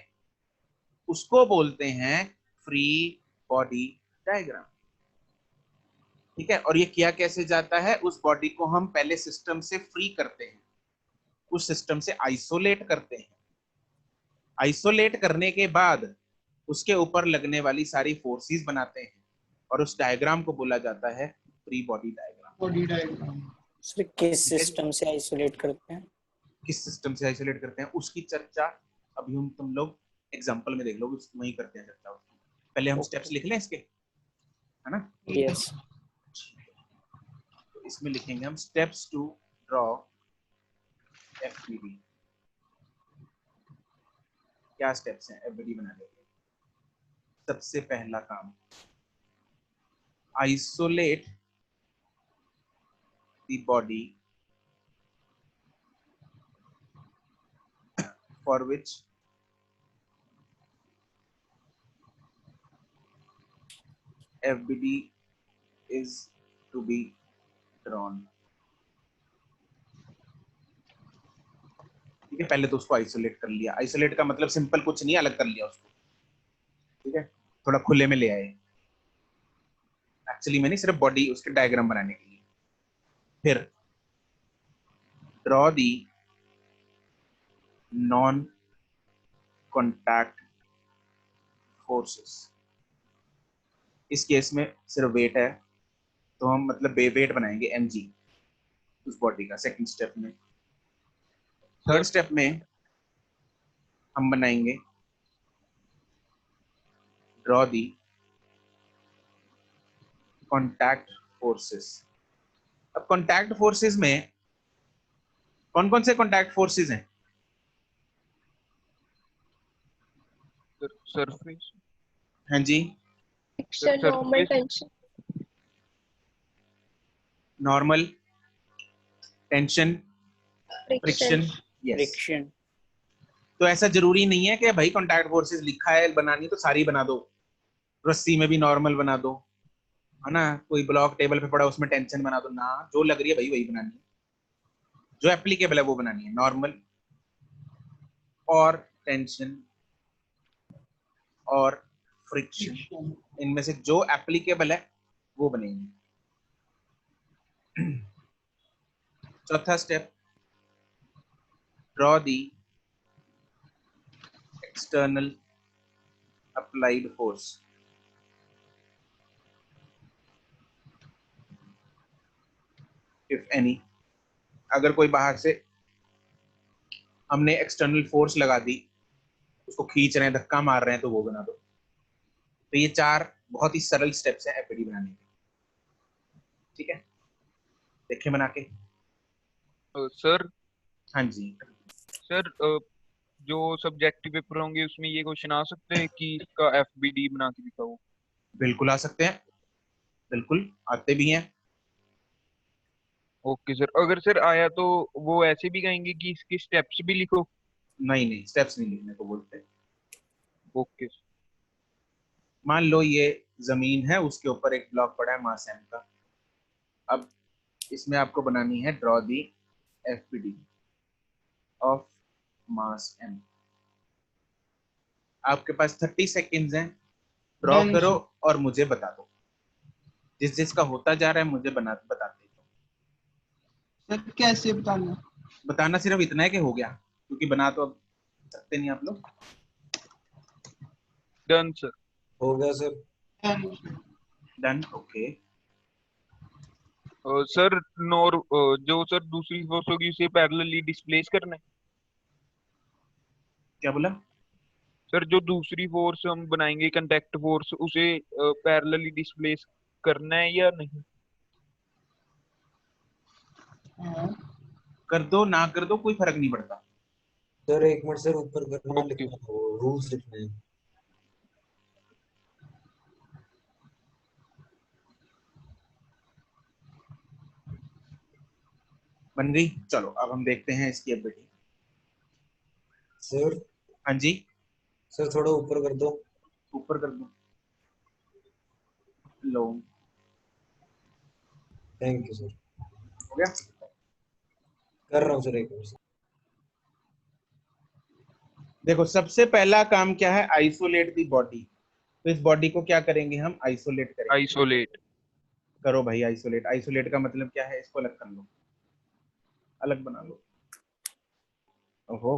उसको बोलते हैं फ्री बॉडी डायग्राम। ठीक है। और ये किया कैसे जाता है? उस बॉडी को हम पहले सिस्टम से फ्री करते हैं, उस सिस्टम से आइसोलेट करते हैं। आइसोलेट करने के बाद उसके ऊपर लगने वाली सारी फोर्सेस बनाते हैं और उस डायग्राम को बोला जाता है free body diagram. Body diagram. Sir किस सिस्टम से आइसोलेट करते हैं? किस सिस्टम से आइसोलेट करते हैं उसकी चर्चा अभी हम तुम लोग एग्जांपल में देख लो, वहीं करते हैं चर्चा उसकी। पहले हम स्टेप्स लिख लें इसके, है ना? यस। तो इसमें लिखेंगे हम स्टेप्स टू ड्रॉ एफबीडी। क्या स्टेप्स हैं एफबीडी बनाने के? सबसे पहला काम, isolate the body for which FBD is to be drawn। ठीक है, पहले तो उसको आइसोलेट कर लिया। आइसोलेट का मतलब सिंपल कुछ नहीं, अलग कर लिया उसको। ठीक है, थोड़ा खुले में ले आए। एक्चुअली मैंने सिर्फ बॉडी उसके डायग्राम बनाने के लिए। फिर draw the non contact forces. इस केस में सिर्फ वेट है तो हम मतलब वेट बनाएंगे mg उस बॉडी का सेकंड स्टेप में। थर्ड स्टेप में हम बनाएंगे ड्रॉ दी कॉन्टैक्ट फोर्सेस। अब कॉन्टैक्ट फोर्सेस में कौन कौन से कॉन्टैक्ट फोर्सेस हैं? सरफेस। हाँ जी, friction, normal, tension. Normal, tension, friction. Yes. Friction. तो ऐसा जरूरी नहीं है कि भाई कॉन्टैक्ट फोर्सेस लिखा है बनानी तो सारी बना दो। रस्सी में भी नॉर्मल बना दो, है ना? कोई ब्लॉक टेबल पे पड़ा उसमें टेंशन बना दो ना, जो लग रही है भाई वही बनानी है, जो एप्लीकेबल है वो बनानी है। नॉर्मल और टेंशन और फ्रिक्शन, इनमें से जो एप्लीकेबल है वो बनेंगे। चौथा step, draw the external applied force. If any, अगर कोई बाहर से हमने एक्सटर्नल फोर्स लगा दी, उसको खींच रहे हैं, धक्का मार रहे हैं, तो वो बना दो। तो ये 4 बहुत ही सरल स्टेप्स हैं एफबीडी बनाने के। ठीक है, देखें बना के। सर। हाँ जी सर, जो सब्जेक्टिव पेपर होंगे उसमें ये क्वेश्चन आ सकते हैं कि इसका एफबीडी बना के दिखाओ? बिल्कुल आ सकते हैं, बिल्कुल आते भी हैं। Okay sir. अगर सर आया तो वो ऐसे भी कहेंगे कि इसके स्टेप्स भी लिखो? नहीं नहीं, स्टेप्स नहीं लिखने को बोलते। ओके। मान लो ये जमीन है, उसके ऊपर एक ब्लॉक पड़ा है मास m का। अब इसमें आपको बनानी है draw the FBD of mass m। आपके पास 30 सेकेंड्स हैं, ड्रॉ करो और मुझे बता दो। जिस जिसका होता जा रहा है मुझे बताते सर कैसे बताना? बताना सिर्फ इतना है कि हो गया, क्योंकि बना तो अब सकते नहीं आप लोग। Done sir. हो गया सर। डन। ओके सर जो सर दूसरी फोर्स होगी उसे पैरेलली डिस्प्लेस करना है? क्या बोला? सर जो दूसरी फोर्स हम बनाएंगे कंटैक्ट फोर्स, उसे पैरेलली डिस्प्लेस करना है या नहीं? कर दो ना कर दो कोई फर्क नहीं पड़ता। सर एक मिनट सर, ऊपर करना ओके। लिखना है, वो रूल्स लिखने हैं। बन गई, चलो अब हम देखते हैं इसकी एबिलिटी। सर। हाँ जी सर थोड़ा ऊपर कर दो। ऊपर कर दो, लो थैंक यू सर। हो गया। कर रहा हूँ सर, एक मिनट। देखो सबसे पहला काम क्या है, आइसोलेट दी बॉडी। तो इस बॉडी को क्या करेंगे हम, आइसोलेट करेंगे। आइसोलेट। करो भाई आइसोलेट। आइसोलेट का मतलब क्या है, इसको अलग कर लो, अलग बना लो। ओहो,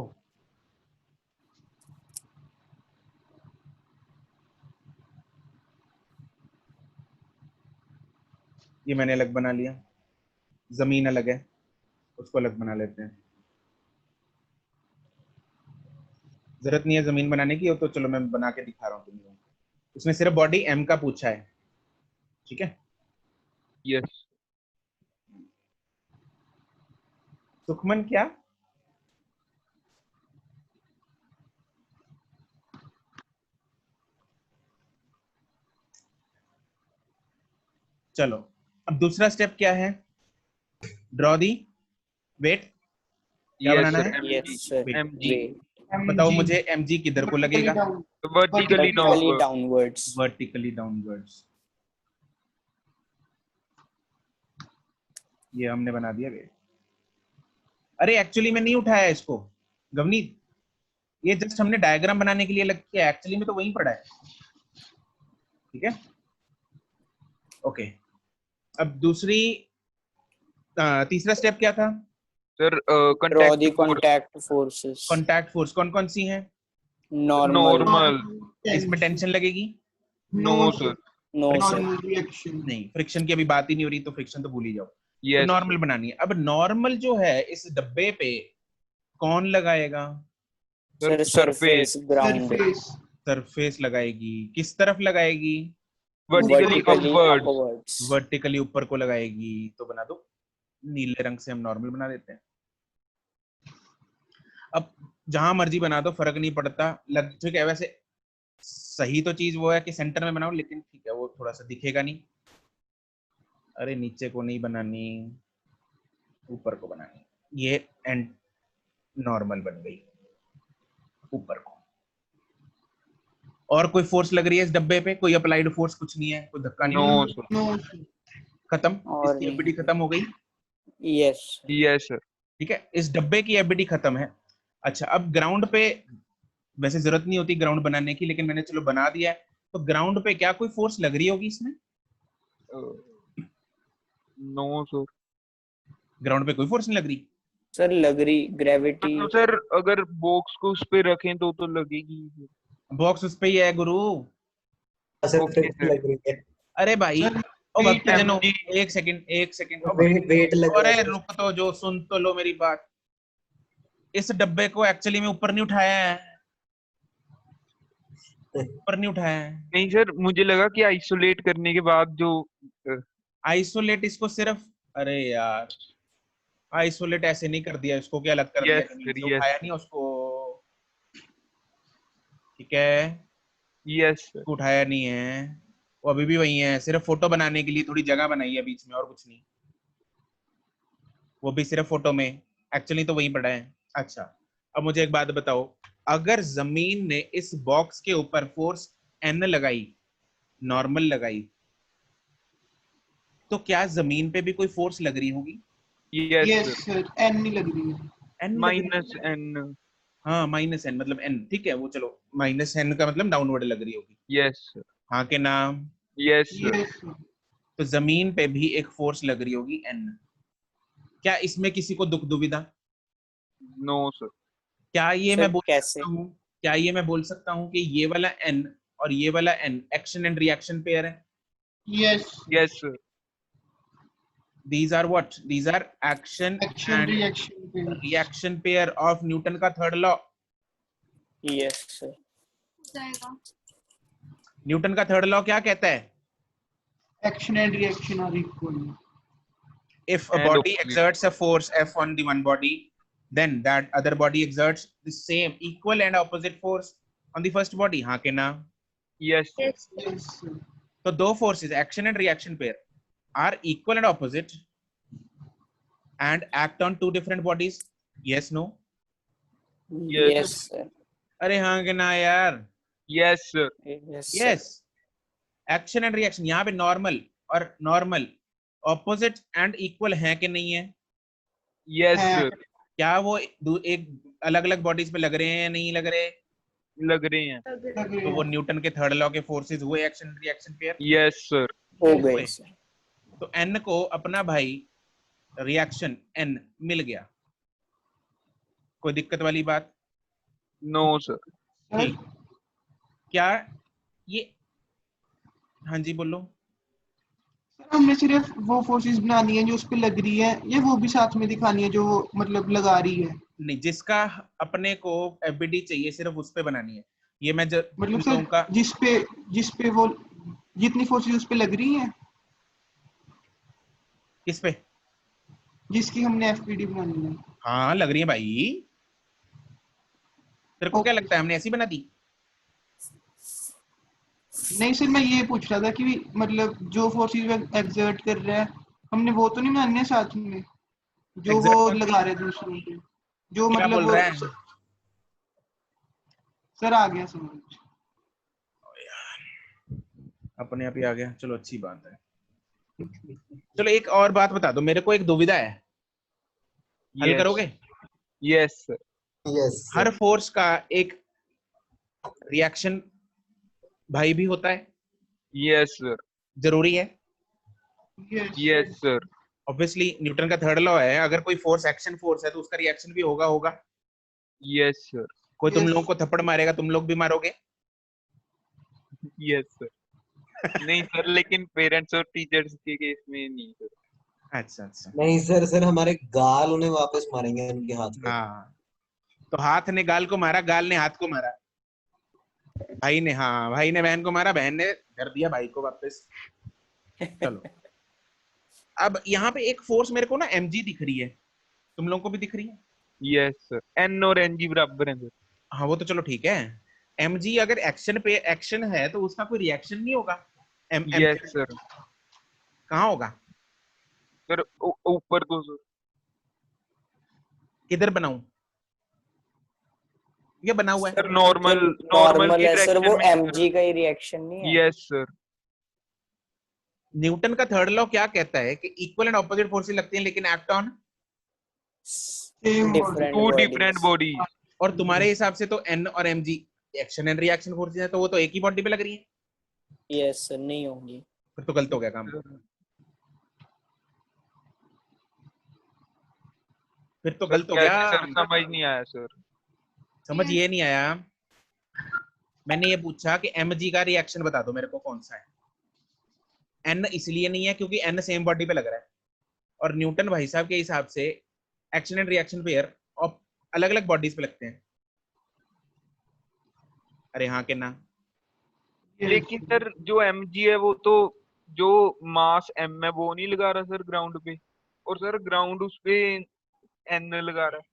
ये मैंने अलग बना लिया, जमीन अलग है, उसको अलग बना लेते हैं। जरूरत नहीं है जमीन बनाने की, हो तो चलो मैं बना के दिखा रहा हूँ तुम्हें। उसने सिर्फ बॉडी एम का पूछा है, ठीक है। यस सुखमन क्या? चलो अब दूसरा स्टेप क्या है? Draw the weight. क्या यस बनाना सर है? यस सर एमजी बताओ मुझे एमजी किधर को लगेगा? Vertically vertically downward downwards. Vertically downwards. ये हमने बना दिया वेट। अरे एक्चुअली में नहीं उठाया इसको गवनीत, ये जस्ट हमने डायग्राम बनाने के लिए लग किया, एक्चुअली में तो वहीं पड़ा है, ठीक है। ओके, अब दूसरी तीसरा स्टेप क्या था? Sir draw the contact contact forces. Contact force कौन कौन सी हैं? नॉर्मल। नॉर्मल इसमें टेंशन लगेगी? No sir no sir. Normal reaction नहीं, फ्रिक्शन की अभी बात ही नहीं हो रही, तो फ्रिक्शन तो भूल ही जाओ। तो यस नॉर्मल बनानी है। अब नॉर्मल जो है इस डब्बे पे कौन लगाएगा? Sir surface surface ground. Surface surface लगाएगी। किस तरफ लगाएगी? Vertically vertically upwards upwards. Vertically ऊपर को लगाएगी। तो बना दो, नीले रंग से हम नॉर्मल बना देते हैं। अब जहां मर्जी बना दो, फर्क नहीं पड़ता। ठीक है, वैसे सही तो चीज वो है कि सेंटर में बनाओ, लेकिन ठीक है वो थोड़ा सा दिखेगा नहीं। अरे नीचे को नहीं बनानी, ऊपर को बनानी। ये एंड नॉर्मल बन गई ऊपर को। और कोई फोर्स लग रही है इस डब्बे पे? कोई अप्लाइड फोर्स कुछ नहीं है, कोई धक्का नहीं नो हुआ। सर नो खत्म, और इसकी एबिलिटी खत्म हो गई। यस। यस सर ठीक है, इस डब्बे की एबिलिटी खत्म है। अच्छा, अब ग्राउंड पे वैसे जरूरत नहीं होती ग्राउंड बनाने की, लेकिन मैंने चलो बना दिया है। तो ग्राउंड पे क्या कोई फोर्स लग रही होगी इसमें? नो सर ग्राउंड पे कोई फोर्स नहीं लग रही। सर लग रही ग्रेविटी। तो सर अगर बॉक्स को उस पे रखें तो लगेगी। बॉक्स उस पे ही है गुरु। सर ओके फिर सर लग रही है। अरे भाई, सर ओ वेट भक्तजनों, एमजी एक सेकंड एक सेकंड। वेट लग रहा अरे है सर। रुक तो, जो सुन तो लो मेरी बात। इस डब्बे को एक्चुअली में ऊपर नहीं उठाया है, ऊपर नहीं उठाया है। नहीं सर, मुझे लगा कि आइसोलेट करने के बाद जो आइसोलेट इसको सिर्फ, अरे यार आइसोलेट ऐसे नहीं कर दिया, इसको क्या अलग कर दिया, यस जमीन सर से यस उठाया नहीं उसको, ठीक है। यस सर उसको उठाया नहीं है, वो अभी भी वही है, सिर्फ फोटो बनाने के लिए थोड़ी जगह बनाई है बीच में, और कुछ नहीं। वो भी सिर्फ फोटो में, एक्चुअली तो वही पड़ा है। अच्छा, अब मुझे एक बात बताओ, अगर जमीन ने इस बॉक्स के ऊपर फोर्स एन लगाई, नॉर्मल लगाई, तो क्या जमीन पे भी कोई फोर्स लग रही होगी? Yes yes sir sir N नहीं लग रही है एन माइनस एन हाँ माइनस एन मतलब एन, ठीक है वो चलो, माइनस एन का मतलब डाउनवर्ड लग रही होगी। यस सर हाँ के नाम? यस सर यस सर तो जमीन पे भी एक फोर्स लग रही होगी एन। क्या इसमें किसी को दुख दुविधा? नो सर क्या ये सर मैं बोल कैसे? सकता हूँ, क्या ये मैं बोल सकता हूँ कि ये वाला एन और ये वाला N action and reaction pair है? Yes yes sir These are what? These are action action and reaction reaction pair of Newton का थर्ड लॉ। Yes sir. जाएगा। न्यूटन का थर्ड लॉ क्या कहता है? Action and reaction are equal If a And body opposite. exerts a force F on the one body, then that other body exerts the same equal and opposite force on the first body। हाँ के ना? Yes sir Yes. Yes sir तो दो forces action and reaction pair are equal and opposite and act on two different bodies। Yes no? Yes. Yes sir. अरे हाँ के ना यार? Yes sir yes yes, action and reaction. यहाँ पे नॉर्मल और नॉर्मल ऑपोजिट एंड इक्वल है कि नहीं है? यस है। सर क्या वो एक अलग अलग बॉडीज पे लग रहे हैं या नहीं लग रहे? लग रहे हैं। लग रहे तो वो हैं न्यूटन के थर्ड लॉ के फोर्सेस हुए action reaction pair. Yes sir हो हुए। गए सर। तो एन को अपना भाई रिएक्शन एन मिल गया। कोई दिक्कत वाली बात? No sir. ठीक। क्या ये, हाँ जी बोलो। सर हमने सिर्फ वो फोर्सेस बनानी है जो उस पे लग रही है, या वो भी साथ में दिखानी है जो वो मतलब लगा रही है? नहीं, जिसका अपने को एफबीडी चाहिए सिर्फ उस पे बनानी है। ये मैं मतलब तुम सर लोगों का जिस पे वो जितनी फोर्सेस उस पे लग रही हैं, किस पे? जिसकी हमने एफपीडी बनानी है। हाँ लग रही है भाई। तेरे को क्या ओके लगता है हमने ऐसी बना दी? नहीं सर, मैं ये पूछ रहा था कि मतलब जो फोर्सेस एक्सर्ट कर रहा है, हमने वो तो नहीं बनानी है साथ में जो वो एग्जैक्ट कौन सी? लगा रहे दूसरों पे, जो क्या मतलब बोल वो रहा है? सर आ गया समझ। अपने आप ही आ गया, चलो अच्छी बात है। चलो एक और बात बता दो, मेरे को एक दुविधा है, हल करोगे? Yes sir. यस हर फोर्स का एक रिएक्शन भाई भी होता है, यस सर। जरूरी है? Yes sir. ऑब्वियसली न्यूटन का थर्ड लॉ है, अगर कोई फोर्स एक्शन फोर्स है तो उसका रिएक्शन भी होगा। Yes sir. कोई तुम लोगों को थप्पड़ मारेगा, तुम लोग भी मारोगे? Yes sir. नहीं सर, लेकिन पेरेंट्स और टीचर्स के केस में नहीं सर। अच्छा। नहीं सर, सर हमारे गाल उन्हें वापस मारेंगे उनके हाथ पे। हाँ, तो हाथ ने गाल को मारा, गाल ने हाथ को मारा, भाई ने बहन को मारा, बहन ने कर दिया भाई को वापस। चलो अब यहाँ पे एक फोर्स मेरे को ना mg दिख रही है, तुम लोगों को भी दिख रही है? यस सर, एन और एन जी बराबर है सर। हाँ वो तो चलो ठीक है, mg अगर एक्शन पे एक्शन है तो उसका कोई रिएक्शन नहीं होगा? Yes sir. कहाँ होगा? सर ऊपर को सर। किधर बनाऊं? ये बना हुआ है। सर नॉर्मल नॉर्मल है सर, वो डायरेक्शन में एमजी का ही रिएक्शन नहीं है। Yes sir. न्यूटन का थर्ड लॉ क्या कहता है कि इक्वल एंड ऑपोजिट फोर्सेस लगती हैं लेकिन act on different to different body. और तुम्हारे हिसाब से तो n और mg action and reaction forces है, तो वो तो एक ही बॉडी पे लग रही है, यस सर, नहीं होंगी। फिर तो गलत हो गया काम। फिर तो गलत हो गया। सर समझ नहीं आया सर। समझ ये नहीं आया, मैंने ये पूछा कि mg का रिएक्शन बता दो मेरे को कौन सा है। n इसलिए नहीं है क्योंकि n सेम बॉडी पे लग रहा है, और न्यूटन भाई साहब के हिसाब से एक्शन एंड रिएक्शन पेयर अलग अलग बॉडीज पे लगते हैं। अरे हाँ के ना? लेकिन सर जो mg है वो तो जो मास m है वो नहीं लगा रहा सर ग्राउंड पे, और सर ग्राउंड उस पे n लगा रहा है।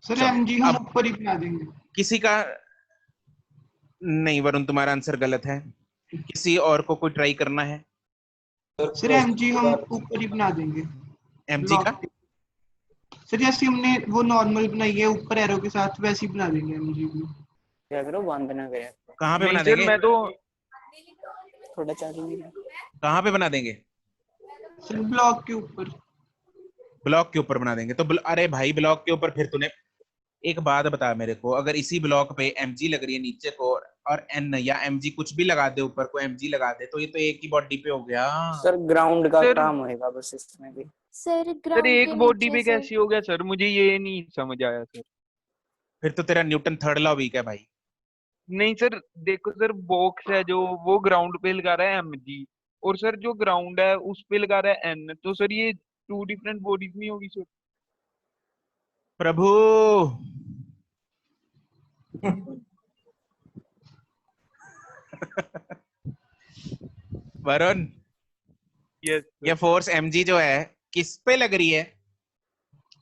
सर एमजी हम ऊपर ही बना देंगे। किसी का नहीं, वरुण तुम्हारा आंसर गलत है, किसी और को कोई ट्राई करना है? सर एमजी हम ऊपर ही बना देंगे। mg का सर जैसे हमने वो नॉर्मल बनाई है ऊपर एरो के साथ, वैसे ही बना देंगे एमजी भी। क्या करो, बंद ना करे। कहाँ पे नहीं बना सर देंगे? मैं तो थोड़ा चार्जिंग। कहाँ पे बना देंगे? सर ब्लॉक के ऊपर। ब्लॉक के ऊपर बना देंगे तो अरे भाई ब्लॉक के ऊपर, फिर तूने एक बात बता मेरे को, अगर इसी ब्लॉक पे mg लग रही है नीचे को और n या mg कुछ भी लगा दे, ऊपर को mg लगा दे, तो ये तो एक ही बॉडी पे हो गया। सर ग्राउंड का सर काम होएगा बस इसमें भी। सर सर एक ग्राउंड बॉडी पे कैसे हो गया सर, मुझे ये नहीं समझ आया सर। फिर तो तेरा न्यूटन थर्ड लॉ वीक है भाई। नहीं सर देखो सर, बॉक्स है जो वो ग्राउंड पे लगा रहा है mg, और सर जो ग्राउंड है उस पे लगा रहा है n, तो सर ये टू डिफरेंट बॉडीज नहीं होगी सर। प्रभु वरुण, यस ये फोर्स mg जो है किस पे लग रही है?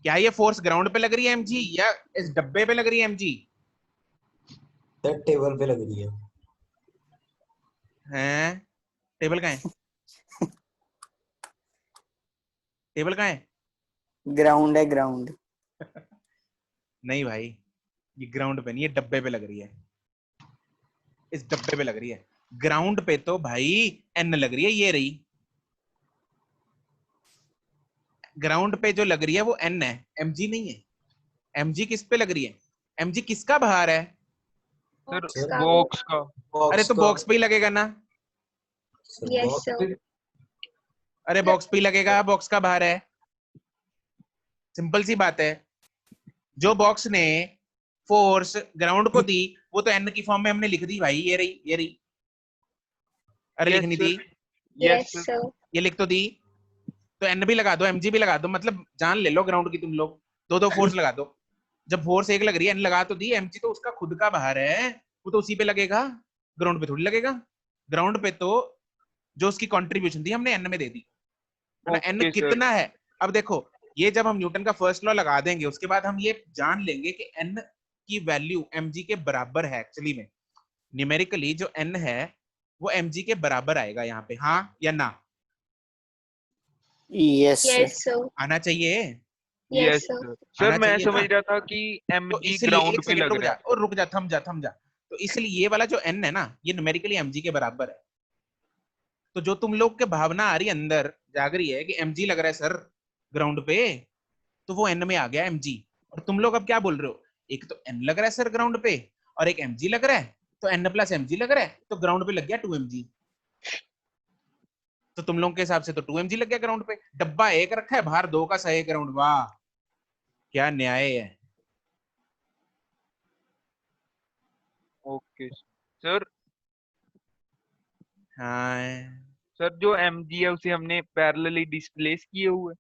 क्या ये फोर्स ग्राउंड पे लग रही है mg, या इस डब्बे पे लग रही है mg? सर टेबल पे लग रही है। हैं? टेबल कहाँ है? टेबल कहाँ है? ग्राउंड है, ग्राउंड। नहीं भाई, ये ग्राउंड पे नहीं, ये डब्बे पे लग रही है, इस डब्बे पे लग रही है। ग्राउंड पे तो भाई n लग रही है, ये रही ग्राउंड पे जो लग रही है वो n है, mg नहीं है। mg किस पे लग रही है? mg किसका भार है? सर बॉक्स का। अरे तो बॉक्स पे ही लगेगा ना? Yes sir. अरे बॉक्स पे ही लगेगा, बॉक्स का भार है। सिंपल सी बात है, जो बॉक्स ने फोर्स ग्राउंड को दी वो तो एन की फॉर्म में हमने लिख दी भाई, ये रही ये रही। अरे लिखनी थी, यस सर। ये लिख तो दी, तो एन भी लगा दो, एमजी भी लगा दो, मतलब जान ले लो ग्राउंड की तुम लोग, दो दो फोर्स लगा दो। जब फोर्स एक लग रही है, एन लगा तो दी, एमजी तो उसका खुद का बाहर है, वो तो उसी पे लगेगा, ग्राउंड पे थोड़ी लगेगा। ग्राउंड पे तो जो उसकी कंट्रीब्यूशन थी हमने एन में दे दी, है ना। एन कितना है, अब देखो ये जब हम न्यूटन का फर्स्ट लॉ लगा देंगे उसके बाद हम ये जान लेंगे कि एन की वैल्यू mg के बराबर है। एक्चुअली में न्यूमेरिकली जो n है वो mg के बराबर आएगा यहाँ पे, हाँ या ना? Yes sir. आना चाहिए। यस सर, मैं समझ रहा था कि mg ग्राउंड पे लग रहा है। और रुक जा, थम जा। तो इसलिए ये वाला जो n है ना, ये न्यूमेरिकली mg के बराबर है। तो जो तुम लोग के भावना आ रही है अंदर जाग रही है कि mg लग रहा है सर ग्राउंड पे, तो वो n में आ गया mg। और तुम लोग अब क्या बोल रहे हो, एक तो n लग रहा है सर ग्राउंड पे और एक mg लग रहा है, तो n प्लस mg लग रहा है, तो ग्राउंड पे लग गया 2mg। तो तुम लोगों के हिसाब से तो 2mg लग गया ग्राउंड पे। डब्बा एक रखा है, बाहर 2 का सही ग्राउंड। वाह क्या न्याय है। Okay sir. हाँ सर जो mg है उसे हमने पैरेलली डिस्प्लेस किए हुए।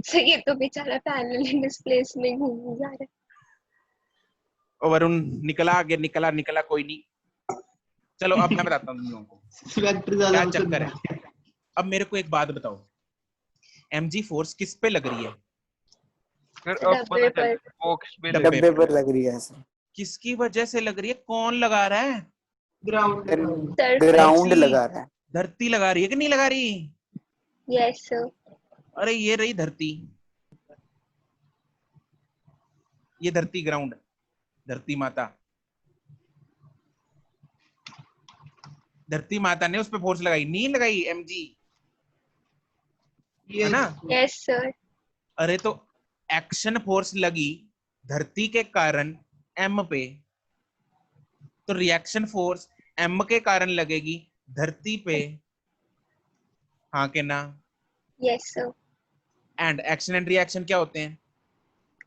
सर ये तो बेचारा पैरेलल डिस्प्लेस में घूम जा रहा है। ओ वरुण निकला आगे, निकला कोई नहीं। चलो अब मैं बताता हूँ तुम लोगों को क्या चक्कर है। अब मेरे को एक बात बताओ, mg फोर्स किस पे लग रही है? सर अब पता चल बॉक्स पे डब्बे पर लग रही है सर। किसकी वजह से लग रही है, कौन लगा रहा है? ग्राउंड लगा रहा है। धरती लगा रही है कि नहीं लगा रही? Yes sir. अरे ये रही धरती, ये धरती ग्राउंड, धरती माता। धरती माता ने उस पे फोर्स लगाई, नहीं लगाई mg, है ना? Yes sir. अरे तो एक्शन फोर्स लगी धरती के कारण m पे, तो रिएक्शन फोर्स m के कारण लगेगी धरती पे, हाँ के ना? Yes sir. And action and reaction क्या होते हैं?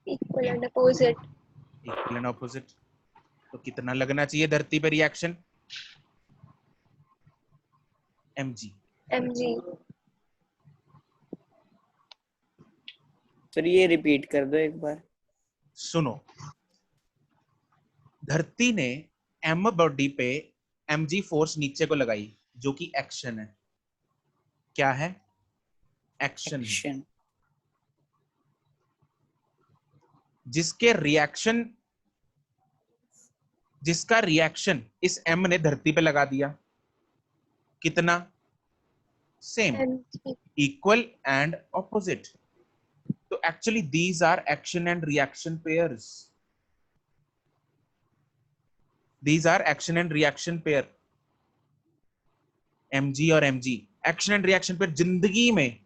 Equal and opposite. Equal and opposite. तो कितना लगना चाहिए धरती पे रिएक्शन? mg। सर ये रिपीट कर दो एक बार। सुनो, धरती ने m बॉडी पे mg फोर्स नीचे को लगाई जो कि एक्शन है। क्या है? एक्शन। जिसका रिएक्शन इस m ने धरती पे लगा दिया, कितना? Same, equal and opposite. तो actually these are action and reaction pairs. These are action and reaction pair, mg और mg। Action and reaction pair जिंदगी में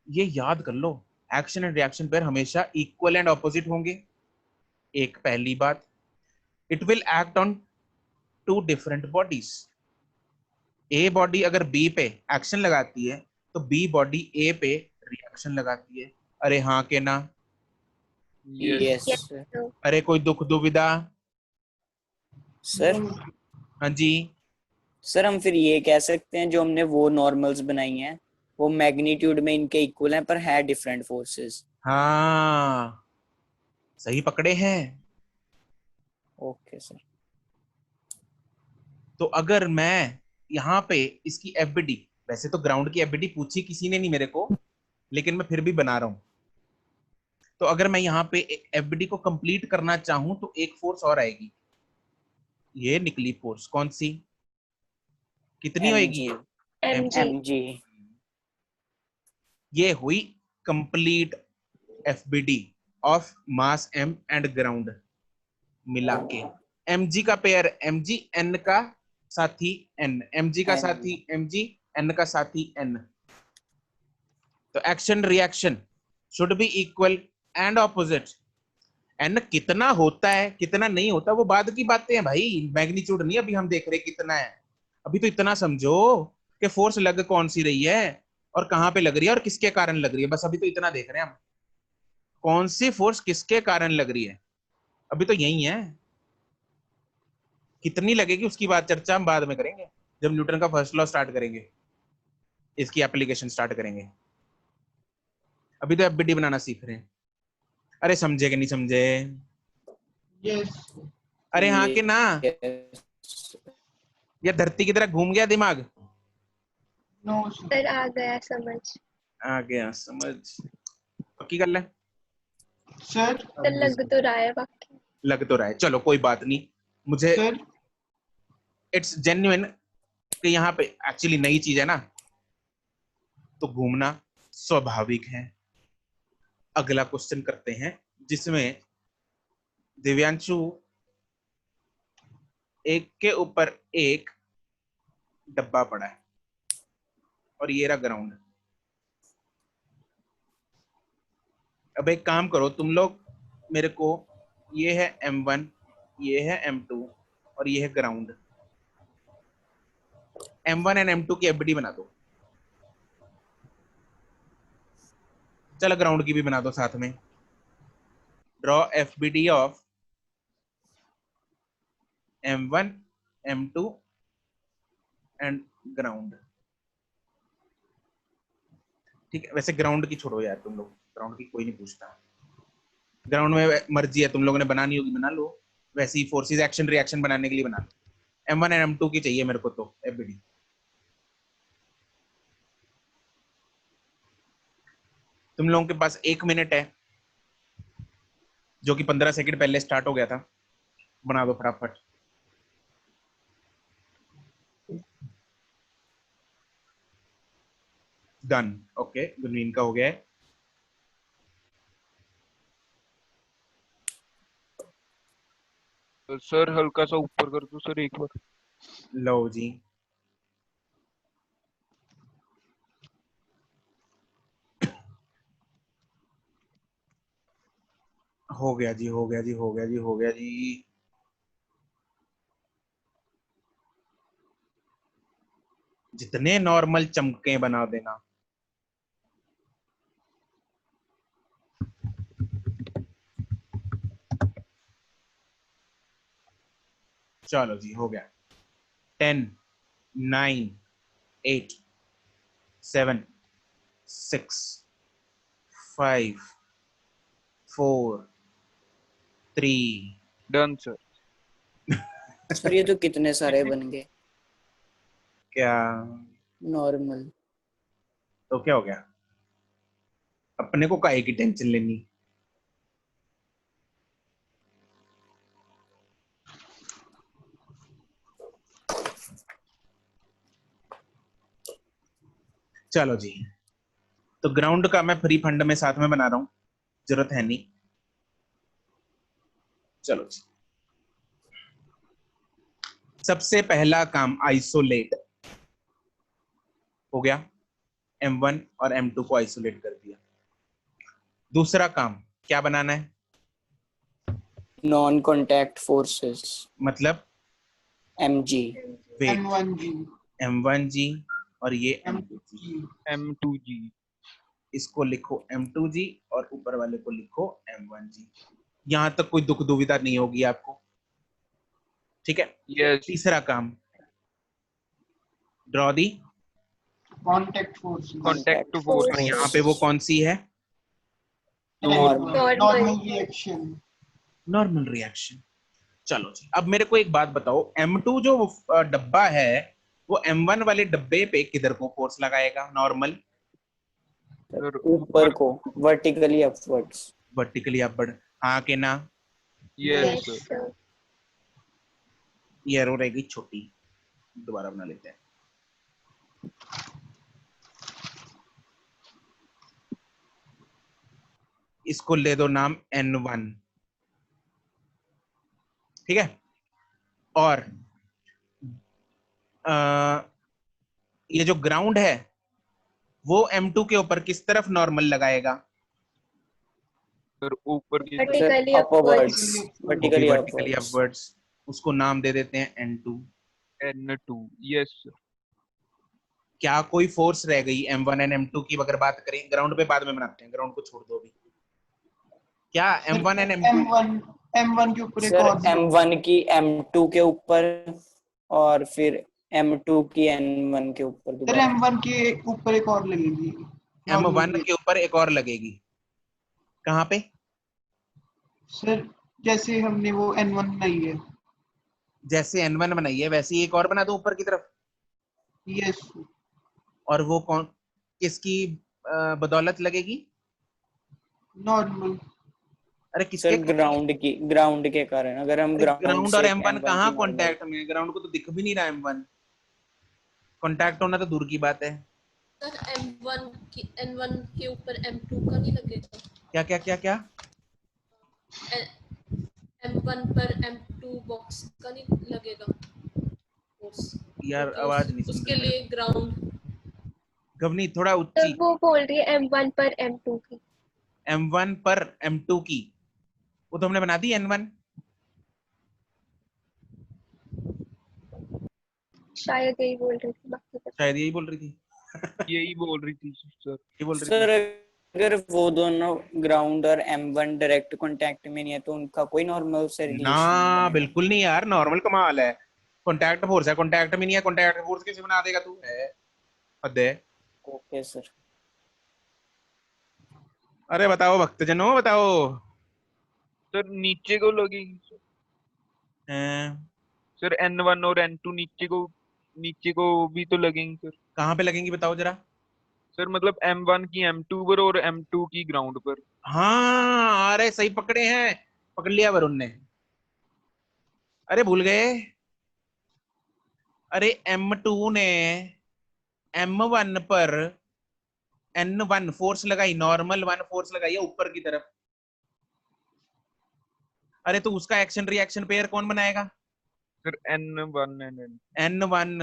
ये याद कर लो, एक्शन एंड रिएक्शन पेयर हमेशा इक्वल एंड ऑपोजिट होंगे। एक पहली बात, it will act on 2 different bodies. A body अगर बी पे एक्शन लगाती है तो बी बॉडी ए पे रिएक्शन लगाती है। अरे हाँ के ना? यस। अरे कोई दुख दुविधा? सर हाँ जी। सर हम फिर ये कह सकते हैं जो हमने वो नॉर्मल्स बनाई हैं वो मैग्नीट्यूड में इनके इक्वल हैं पर है डिफरेंट फोर्सेस। हाँ सही पकड़े हैं। Okay sir. तो अगर मैं यहाँ पे इसकी एफबीडी, वैसे तो ग्राउंड की एफबीडी पूछी किसी ने नहीं मेरे को, लेकिन मैं फिर भी बना रहा हूं। तो अगर मैं यहाँ पे एफबीडी को कंप्लीट करना चाहूं तो एक फोर्स और आएगी, ये निकली फोर्स कौन सी? कितनी होगी? mg। ये हुई complete FBD of mass m and ground मिला के। mg का पेयर mg, n का साथी n, mg का साथी mg, n का साथी n। तो action reaction should be equal and opposite. n कितना होता है कितना नहीं होता वो बाद की बातें हैं भाई, मैग्नीट्यूड नहीं अभी हम देख रहे कितना है। अभी तो इतना समझो कि फोर्स लग कौन सी रही है, और कहाँ पे लग रही है और किसके कारण लग रही है, बस अभी तो इतना देख रहे हैं हम। कौन सी फोर्स किसके कारण लग रही है, अभी तो यही है। कितनी लगेगी उसकी बात चर्चा हम बाद में करेंगे, जब न्यूटन का फर्स्ट लॉ स्टार्ट करेंगे, इसकी एप्लीकेशन स्टार्ट करेंगे। अभी तो एफबीडी बनाना सीख रहे हैं। अरे समझे कि नहीं समझे? यस अरे हाँ कि ना? Yes. या धरती की तरह घूम गया दिमाग? नो सर आ गया समझ। आ गया समझ, पक्की कर ले। सर। सर लग तो रहा है बाकी। लग तो रहा है, चलो कोई बात नहीं। मुझे सर इट्स जेन्युइन कि यहाँ पे एक्चुअली नई चीज है ना, तो घूमना स्वाभाविक है। अगला क्वेश्चन करते हैं जिसमें दिव्यांशु एक के ऊपर एक डब्बा पड़ा है और ये रहा ग्राउंड। अब एक काम करो तुम लोग, मेरे को ये है M1, ये है M2 और ये है ग्राउंड। M1 एंड M2 की एफबीडी बना दो। चलो ग्राउंड की भी बना दो साथ में। Draw FBD of M1, M2 and ground. ठीक है, वैसे ग्राउंड की छोड़ो यार तुम लोग, ग्राउंड की कोई नहीं पूछता। ग्राउंड में मर्जी है, तुम लोगों ने बनानी होगी बना लो, वैसे ही फोर्सेस एक्शन रिएक्शन बनाने के लिए बना लो। M1 एंड M2 की चाहिए मेरे को तो एफबीडी। तुम लोगों के पास 1 मिनट है, जो कि 15 सेकंड पहले स्टार्ट हो गया था। बना दो फटाफट। डन। ओके, गुनवीन का हो गया है। सर हल्का सा ऊपर कर दो सर एक बार। लो जी, हो गया जी, हो गया जी, हो गया जी, हो गया जी। जितने नॉर्मल चमके बना देना। चलो जी, हो गया। 10, 9, 8, 7, 6, 5, 4, 3। Done sir. सर ये तो कितने सारे बन गए क्या? नॉर्मल। तो क्या हो गया? अपने को काहे की टेंशन लेनी? चलो जी, तो ग्राउंड का मैं फ्री फंड में साथ में बना रहा हूं, जरूरत है नहीं। चलो जी, सबसे पहला काम आइसोलेट हो गया। M1 और M2 को आइसोलेट कर दिया। दूसरा काम क्या बनाना है? नॉन कॉन्टैक्ट फोर्सेस मतलब MG। वेट, M1G M1G और ये M2G। M2G। इसको लिखो M2G और ऊपर वाले को लिखो M1G। यहां तक कोई दुख दुविधा नहीं होगी आपको, ठीक है? यस। तीसरा काम, draw the contact force contact और फोर्स। यहाँ पे वो कौन सी है? Normal reaction. Normal reaction. चलो जी, अब मेरे को एक बात बताओ, M2 जो डब्बा है वो M1 वाले डब्बे पे किधर को फोर्स लगाएगा? नॉर्मल ऊपर को, वर्टिकली अपवर्ड्स। वर्टिकली अपवर्ड, हाँ के ना? Yes yes sir. सर। ये एरो रहेगी छोटी, दोबारा बना लेते हैं। इसको ले दो नाम N1, ठीक है? और ये जो ग्राउंड है वो M2 के ऊपर किस तरफ नॉर्मल लगाएगा? सर ऊपर की तरफ। Vertically upwards. Upwards. Vertically vertically upwards. Upwards. उसको नाम दे देते हैं N2। N2। Yes sir. क्या कोई फोर्स रह गई M1 एंड M2 की अगर बात करें, ग्राउंड पे बाद में बनाते हैं, ग्राउंड को छोड़ दो अभी। क्या M1 एंड M2? M1 के ऊपर एक सर और M1 की M2 के ऊपर और फिर M2 की N1 के ऊपर सर दोबारा। M1 के ऊपर एक और लगेगी। M1 के ऊपर एक और लगेगी, कहाँ पे? सर जैसे हमने वो N1 बनाई है। जैसे N1 बनाई है वैसे ही एक और बना दो ऊपर की तरफ। यस। और वो कौन, किसकी बदौलत लगेगी? नॉर्मल। अरे सर किसके? ग्राउंड के कारण, अगर हम ग्राउंड ग्राउंड और से M1 M1 कहाँ की नॉर्मल। कांटेक्ट में? ग्राउंड को तो दिख भी नहीं रहा M1, कांटेक्ट होना तो दूर की बात है। सर M1 की N1 के ऊपर M2 का नहीं लगेगा? क्या क्या क्या क्या? M1 पर M2 बॉक्स का नहीं लगेगा फोर्स? यार आवाज नहीं सुन उसके रही लिए ग्राउंड। गवनी, थोड़ा तो ऊंची। वो बोल रही है M1 पर M2 की। M1 पर M2 की, वो तो हमने बना दी N1। शायद यही बोल रही थी, बाकी पता शायद यही बोल रही थी। यही बोल रही थी सर। ये बोल रही सर थी। अगर वो दोनों ग्राउंड और M1 डायरेक्ट कांटेक्ट में नहीं है तो उनका कोई नॉर्मल से रिलेशन नहीं ना बनेगा। बिल्कुल नहीं यार, नॉर्मल कमाल है। कांटेक्ट फोर्स है, कांटेक्ट में नहीं है, कांटेक्ट फोर्स कैसे बना देगा तू? है हद है। Okay sir. अरे बताओ भक्तजनों, बताओ। सर नीचे को लगेगी हैं? सर N1 और N2 नीचे को भी तो लगेंगी सर। कहाँ पे लगेंगी बताओ जरा। सर मतलब M1 की M2 पर और M2 की ग्राउंड पर। हाँ अरे सही पकड़े हैं, पकड़ लिया वरुण ने। अरे भूल गए। अरे M2 ने M1 पर N1 फोर्स लगाई, नॉर्मल 1 फोर्स लगाई है ऊपर की तरफ। अरे तो उसका एक्शन रिएक्शन पेयर कौन बनाएगा? Sir N1 and N1।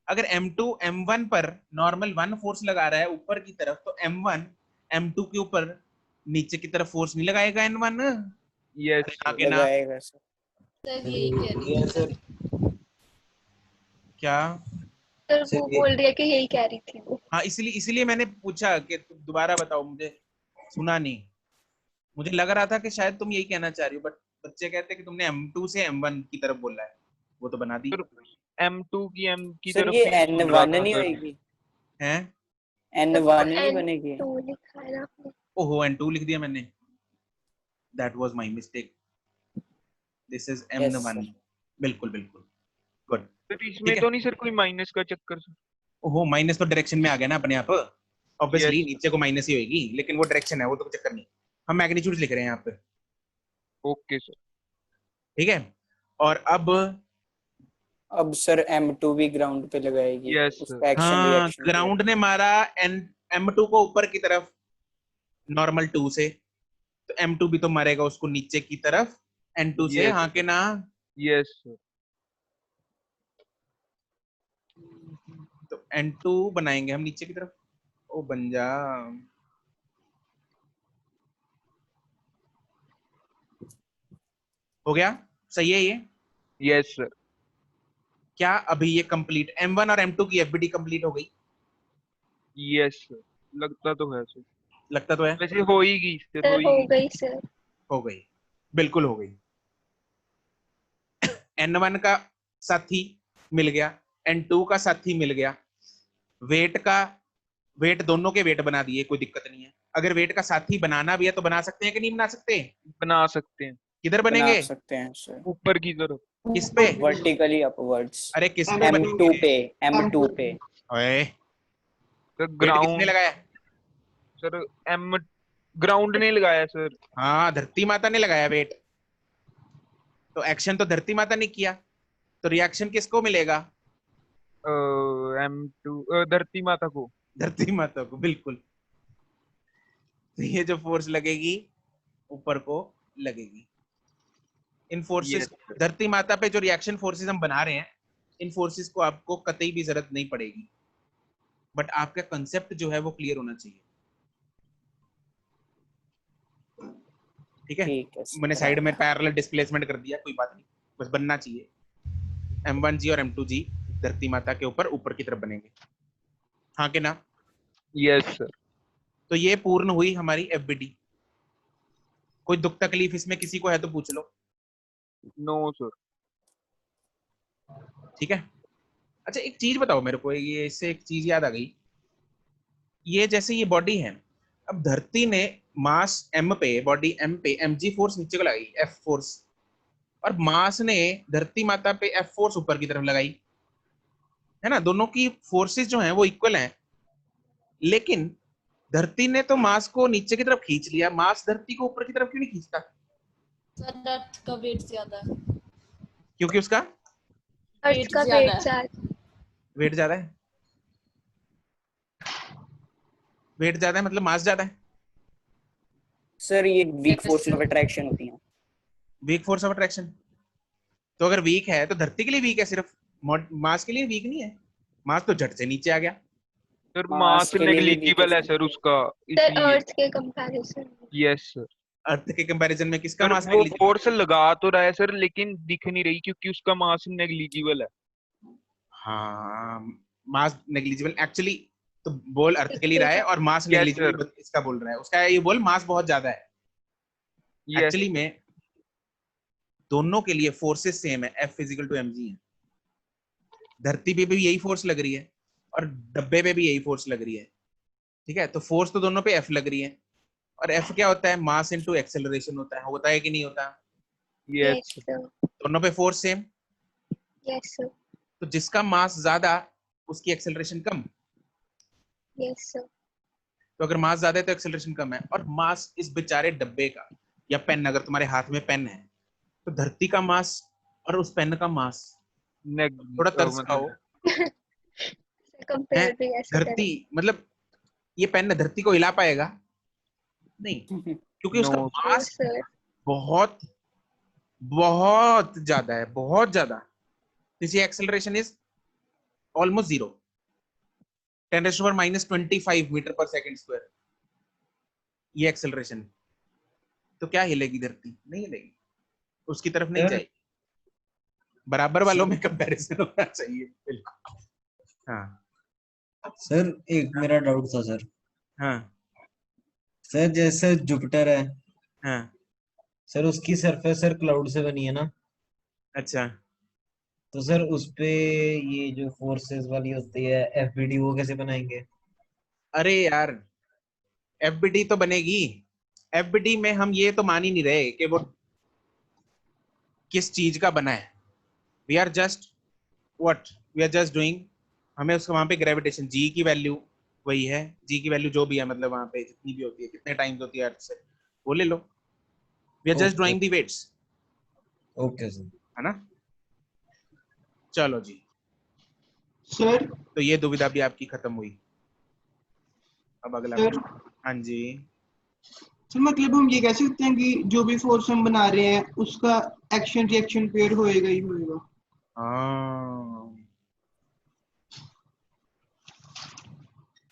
अगर M2 M1 पर नॉर्मल 1 फोर्स लगा रहा है ऊपर की तरफ, तो M1 M2 के ऊपर नीचे की तरफ फोर्स नहीं लगाएगा N1? यस अरे ना सर। के ना। लगाएगा सर। सर यही कह रही ये थी सर क्या? सर सर वो ये बोल रही है कि यही कह रही थी वो। हाँ इसलिए इसलिए मैंने पूछा कि तुम दोबारा बताओ, मुझे सुना नहीं। मुझे लग रहा था कि शायद तुम यही कहना चाह रही हो, बट बच्चे कहते हैं कि तुमने M2 से M1 की तरफ बोला है, वो तो बना दी सर M2 की M की सर तरफ ये ही सुन रहा N1 था नहीं सर। होगी? हैं। तो वो N1 नहीं बनेगी? N2 लिखा है ना आपने। ओहो N2 लिख दिया मैंने, that was my mistake. This is yes M1। Sir. बिल्कुल बिल्कुल, गुड। सर इसमें ठीक है। तो नहीं सर कोई माइनस का चक्कर सर? ओहो माइनस तो डायरेक्शन में आ गया ना अपने आप, ऑब्वियसली यस नीचे को माइनस ही होगी, लेकिन वो डायरेक्शन है, वो तो चक्कर नहीं। हम मैग्नीट्यूड लिख रहे हैं यहाँ पे, ओके सर। ठीक है। और अब सर M2 भी ग्राउंड पे लगाएगी, यस सर। उसका एक्शन हाँ रिएक्शन ग्राउंड ने मारा M2 को ऊपर की तरफ नॉर्मल 2 से, तो M2 भी तो मारेगा उसको नीचे की तरफ N2 से, यस हाँ के ना? Yes sir. तो N2 बनाएंगे हम नीचे की तरफ। ओ बन जा। हो गया, सही है ये? Yes sir. क्या अभी ये कंप्लीट M1 और M2 की FBD कंप्लीट हो गई? Yes sir. लगता तो है सर। लगता तो है। वैसे हो ही गई सर, हो सर ही हो गई। गई सर। हो गई, बिल्कुल हो गई। N1 का साथी मिल गया, N2 का साथी मिल गया, वेट दोनों के वेट बना दिए, कोई दिक्कत नहीं है। अगर वेट का साथी बनाना भी है तो बना सकते हैं कि नहीं बना सकते? बना सकते हैं। किधर बना बनेंगे? सकते हैं सर, ऊपर की तरफ। किस पे? Vertically upwards. अरे किस पे M2 बनेंगे? पे, M2 पे। ओए सर वेट किसने ग्राउंड। लगाया? सर M ग्राउंड ने लगाया सर। हाँ धरती माता ने लगाया वेट, तो एक्शन तो धरती माता ने किया, तो रिएक्शन किसको मिलेगा? M2 धरती माता को। धरती माता को, बिल्कुल। तो ये जो फोर्स लगेगी ऊपर को लगेगी। इन फोर्सेस, यस धरती माता पे जो रिएक्शन फोर्सेस हम बना रहे हैं, इन फोर्सेस को आपको कतई भी जरूरत नहीं पड़ेगी, बट आपका कंसेप्ट जो है वो क्लियर होना चाहिए, ठीक है? ठीक है सर, मैंने साइड में बराबर। पैरेलल डिस्प्लेसमेंट कर दिया, कोई बात नहीं, बस बनना चाहिए। M1G और M2G धरती माता के ऊपर की तरफ बनेंगे। हाँ कि ना? Yes sir. तो ये पूर्ण हुई हमारी FBD। कोई दुख तकलीफ इसमें किसी को है तो पूछ लो। No sir. ठीक है। अच्छा एक चीज बताओ मेरे को, ये इससे एक चीज याद आ गई। ये जैसे ये बॉडी है, अब धरती ने मास m पे, बॉडी m पे mg फोर्स नीचे को लगाई, f फोर्स, और मास ने धरती माता पे f फोर्स ऊपर की तरफ लगाई, है ना? दोनों की फोर्सेस जो हैं वो इक्वल हैं, लेकिन धरती ने तो मास को नीचे की तरफ खींच लिया, मास धरती को ऊपर की तरफ क्यों नहीं खींचता? सर अर्थ का वेट ज्यादा है। क्योंकि उसका अर्थ वेट का ज्यादा वेट है। वेट ज्यादा है। वेट ज्यादा है मतलब मास ज्यादा है। सर ये weak Yes, force sir. Of attraction होती है। Weak force of attraction. तो अगर वीक है तो धरती के लिए वीक है सिर्फ, मास के लिए वीक नहीं है। मास तो झट से नीचे आ गया। सर मास मास के लिए भी वीक नेग्लिजिबल है है सर उसका, सर इसलिए। अर्थ के कंपैरिजन। Yes sir. अर्थ के कंपैरिजन में किसका सर मास वो नेग्लिजिबल? फोर्स लगा तो रहा है सर, लेकिन दिख नहीं रही क्योंकि उसका मास नेग्लिजिबल है। हाँ, मास नेग्लिजिबल एक्चुअली तो बोल अर्थ के लिए रहा है, और मास यस सर। नेग्लिजिबल इसका बोल रहा है, उसका ये बोल मास बहुत ज्यादा है। यस। एक्चुअली में दोनों के लिए फोर्सेस सेम है, F फिजिकल टू mg है। धरती पे भी यही फोर्स लग रही है और डब्बे पे भी यही फोर्स लग रही है। ठीक है, तो फोर्स तो दोनों पे F लग रही है, और F क्या होता है? मास इनटू एक्सेलरेशन होता है कि नहीं होता? Yes yes sir. दोनों पे फोर्स सेम, यस सर। तो जिसका मास ज्यादा उसकी एक्सेलरेशन कम। Yes sir. तो अगर मास ज्यादा है तो एक्सेलरेशन कम है, और मास इस बेचारे डब्बे का या पेन, अगर तुम्हारे हाथ में पेन है तो धरती का मास और उस पेन का मास, थोड़ा तरस खाओ। मतलब कंपेयर भी ऐसे धरती करें। मतलब ये पेन धरती को हिला पाएगा नहीं, क्योंकि नो उसका नो मास सर। बहुत बहुत ज्यादा है, बहुत ज्यादा। इसकी acceleration is almost zero, 10⁻⁻25 metre per second square ये एक्सेलरेशन। तो क्या हिलेगी धरती? नहीं हिलेगी, उसकी तरफ नहीं सर जाएगी। बराबर वालों सर में कंपैरिजन होना चाहिए, बिल्कुल। हाँ सर एक मेरा डाउट था सर। हाँ सर जैसे जुपिटर है हाँ। सर, उसकी सरफेस सर क्लाउड से बनी है ना, अच्छा, तो सर उस पे ये जो फोर्सेस वाली होती है FBD वो कैसे बनाएंगे? अरे यार FBD तो बनेगी। FBD में हम ये तो मान ही नहीं रहे कि वो किस चीज का बना है। We are just what we are just doing, हमें उसको वहां पे ग्रेविटेशन जी की वैल्यू वही है, जी की वैल्यू जो भी है, मतलब वहां पे जितनी भी होती है, कितने टाइम्स होती है अर्थ से, वो ले लो। We are just okay drawing the weights, okay sir. है ना? चलो जी, सर तो ये दुविधा भी आपकी खत्म हुई। अब अगला सर क्वेश्चन। हाँ जी। सर मतलब हम ये कह सकते हैं कि जो भी फोर्स हम बना रहे हैं उसका एक्शन रिएक्शन पेयर होएगा ही होएगा। हाँ,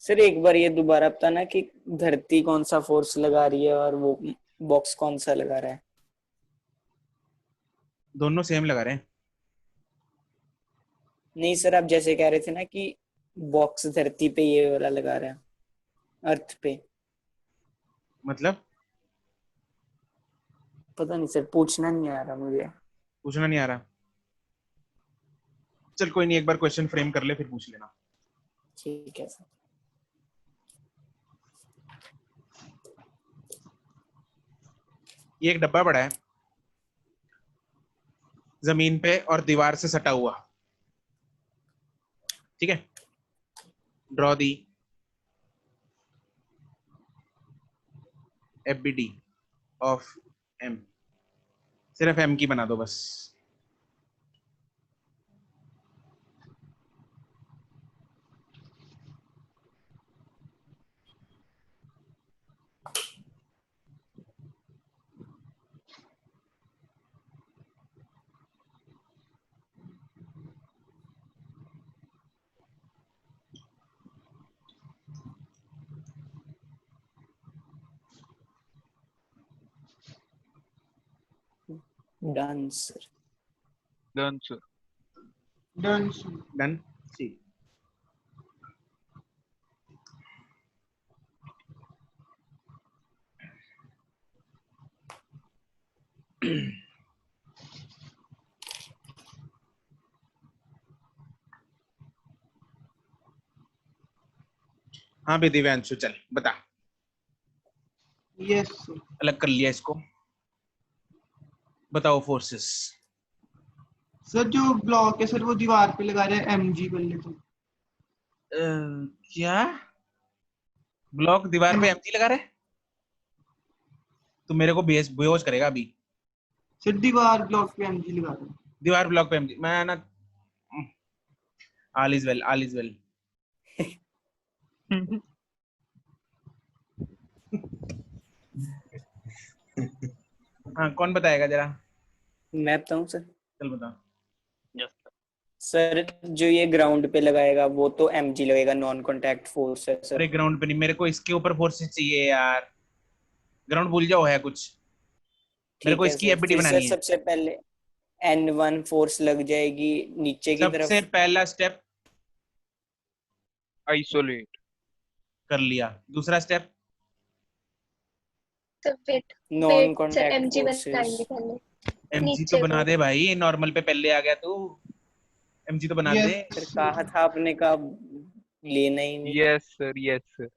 सर एक बार ये दोबारा बताना कि धरती कौन सा फोर्स लगा रही है और वो बॉक्स कौन सा लगा रहा है। दोनों सेम लगा रहे हैं। नहीं सर, आप जैसे कह रहे थे ना कि बॉक्स धरती पे ये वाला लगा रहा है, अर्थ पे। मतलब पता नहीं सर, पूछना नहीं आ रहा मुझे। पूछना नहीं आ रहा? चल कोई नहीं, एक बार क्वेश्चन फ्रेम कर ले फिर पूछ लेना। ठीक है सर। ये एक डब्बा पड़ा है जमीन पे और दीवार से सटा हुआ, ठीक है? Draw the FBD of M। सिर्फ M की बना दो बस। Done sir. Done sir. Done. Done. ठीक। हाँ बे दिव्यांशु, चल बता। Yes sir. अलग कर लिया इसको, बताओ फोर्सेस। सर जो ब्लॉक है सर वो दीवार पे लगा रहे हैं एमजी बल्ले तो। क्या ब्लॉक दीवार पे एमजी लगा रहे? तो मेरे को बेहोश करेगा अभी। सर दीवार ब्लॉक पे एमजी लगा रहे हैं। दीवार ब्लॉक पे एमजी, मैं ना all is well, all is well. हाँ कौन बताएगा जरा? मैं बताऊं सर? चल बता। सर जो ये ग्राउंड पे लगाएगा वो तो एमजी लगेगा, नॉन कॉन्टैक्ट फोर्स है सर। अरे ग्राउंड पे नहीं, मेरे को इसके ऊपर फोर्सेस चाहिए यार। ग्राउंड भूल जाओ है कुछ, मेरे ठीक को है इसकी सर, एबिलिटी फिर सर बनानी है। सबसे पहले N1 फोर्स लग जाएगी नीचे की तरफ। सबसे पहला स्टेप आइसोलेट कर लिया, दूसरा स्टेप तो non wait sir contact MG forces. बनाएंगे पहले एमजी तो नीचे बना को। दे भाई, नॉर्मल पे पहले आ गया तू, एमजी तो बना दे। फिर यस कहा था आपने, कहा लेना ही नहीं। Yes sir, yes sir.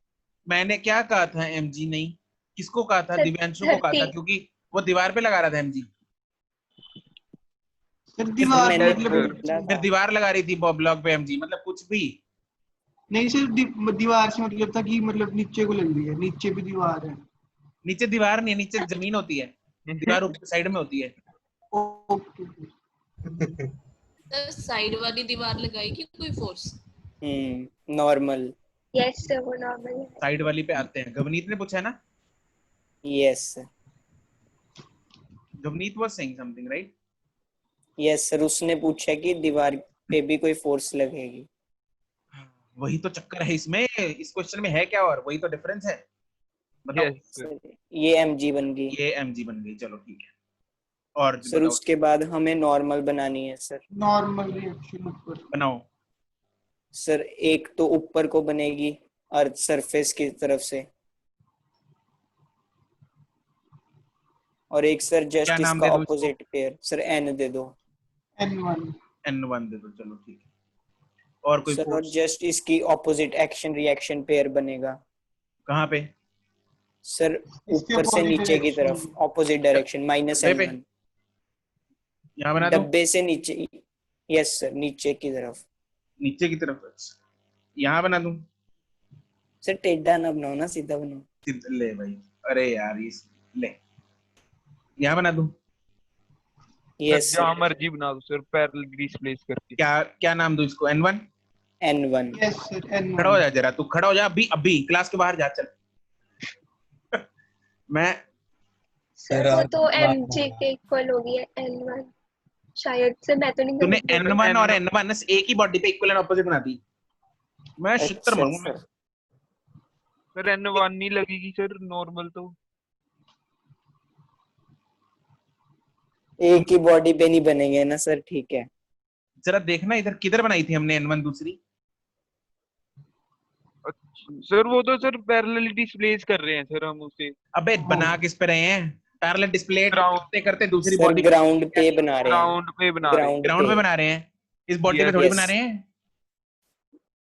मैंने क्या कहा था एमजी नहीं, किसको कहा था? सर दिव्यांशु को कहा था, 30 क्योंकि वो दीवार पे लगा रहा था एमजी। सर सर दीवार मैंने यस सर। बोला फिर था। दीवार लगा रही थी ब्लॉक पे एमजी, मतलब कुछ भी। नहीं सर दीवार से मतलब था कि मतलब नीचे को लग रही है, नीचे भी दीवार है। नीचे दीवार नहीं है, नीचे जमीन होती है, दीवार ऊपर साइड में होती है। ओके। सर साइड वाली दीवार लगाएगी कोई फोर्स? नॉर्मल। यस सर वो नॉर्मल है। साइड वाली पे आते हैं, गवनीत ने पूछा है ना? Yes Gavneet was saying something right? Yes sir, उसने पूछा कि दीवार पे भी कोई फोर्स लगेगी। वही तो चक्कर है इसमें, इस क्वेश्चन में है क्या, और वही तो डिफरेंस है, बताओ। Yes sir. सर ये एमजी बन गई। ये एमजी बन गई, चलो ठीक है। और सर बताओ, उसके बाद हमें नॉर्मल बनानी है सर। नॉर्मल रिएक्शन ऊपर। बनाओ। सर एक तो ऊपर को बनेगी अर्थ सरफेस की तरफ से, और एक सर क्या जस्ट नाम इसका दे दूं इसको? Opposite pair. सर एन दे दो। N1 N1 दे दो, चलो ठीक है। और कोई सर और फोर्स जस्ट इसकी ऑपोजिट एक्शन रिएक्शन पेयर बनेगा। कहाँ पे? सर इसके ऊपर से opposite नीचे की direction तरफ, ऑपोजिट डायरेक्शन, माइनस डब्बे पे? N1। यहाँ बना दूं? डब्बे से नीचे। यस सर, नीचे की तरफ। नीचे की तरफ? यहाँ बना दूं? सर टेढ़ा ना बनाओ ना, सीधा बनाओ। ले भाई, अरे यार इस ले, यहाँ बना दूं? सर यस जहाँ सर। मर्जी बना दो सर, पैरेलल डिस्प्लेस करके। क्या क्या नाम दूं इसको? N1? N1। यस सर खड़ा हो N1 जा जरा, तू खड़ा हो जा अभी, अभी क्लास के बाहर जा, चल। मैं सर वो तो एमजी के इक्वल होगी N1 शायद से, मैं तो नहीं तूने गलत बोल रही। N1 और N N1 एक ही बॉडी पे इक्वल एंड ऑपोजिट बना दी, मैं छितर अच्छा मारूंगा। सर। सर N1 नहीं लगेगी सर, नॉर्मल तो। एक ही बॉडी पे नहीं बनेंगे ना सर, ठीक है। जरा देखना इधर किधर बनाई थी हमने N1 दूसरी? सर वो तो सर पैरेलल डिस्प्लेस कर रहे हैं सर हम उसे। अबे बना किस पे रहे हैं? पैरेलल डिस्प्ले ग्राउंड, करते करते दूसरी सर बॉडी ग्राउंड पे बना रहे हैं। ग्राउंड पे बना रहे हैं। ग्राउंड ग्राउंड पे। पे बना रहे हैं, इस बॉडी पे Yes. थोड़ी Yes. बना रहे हैं।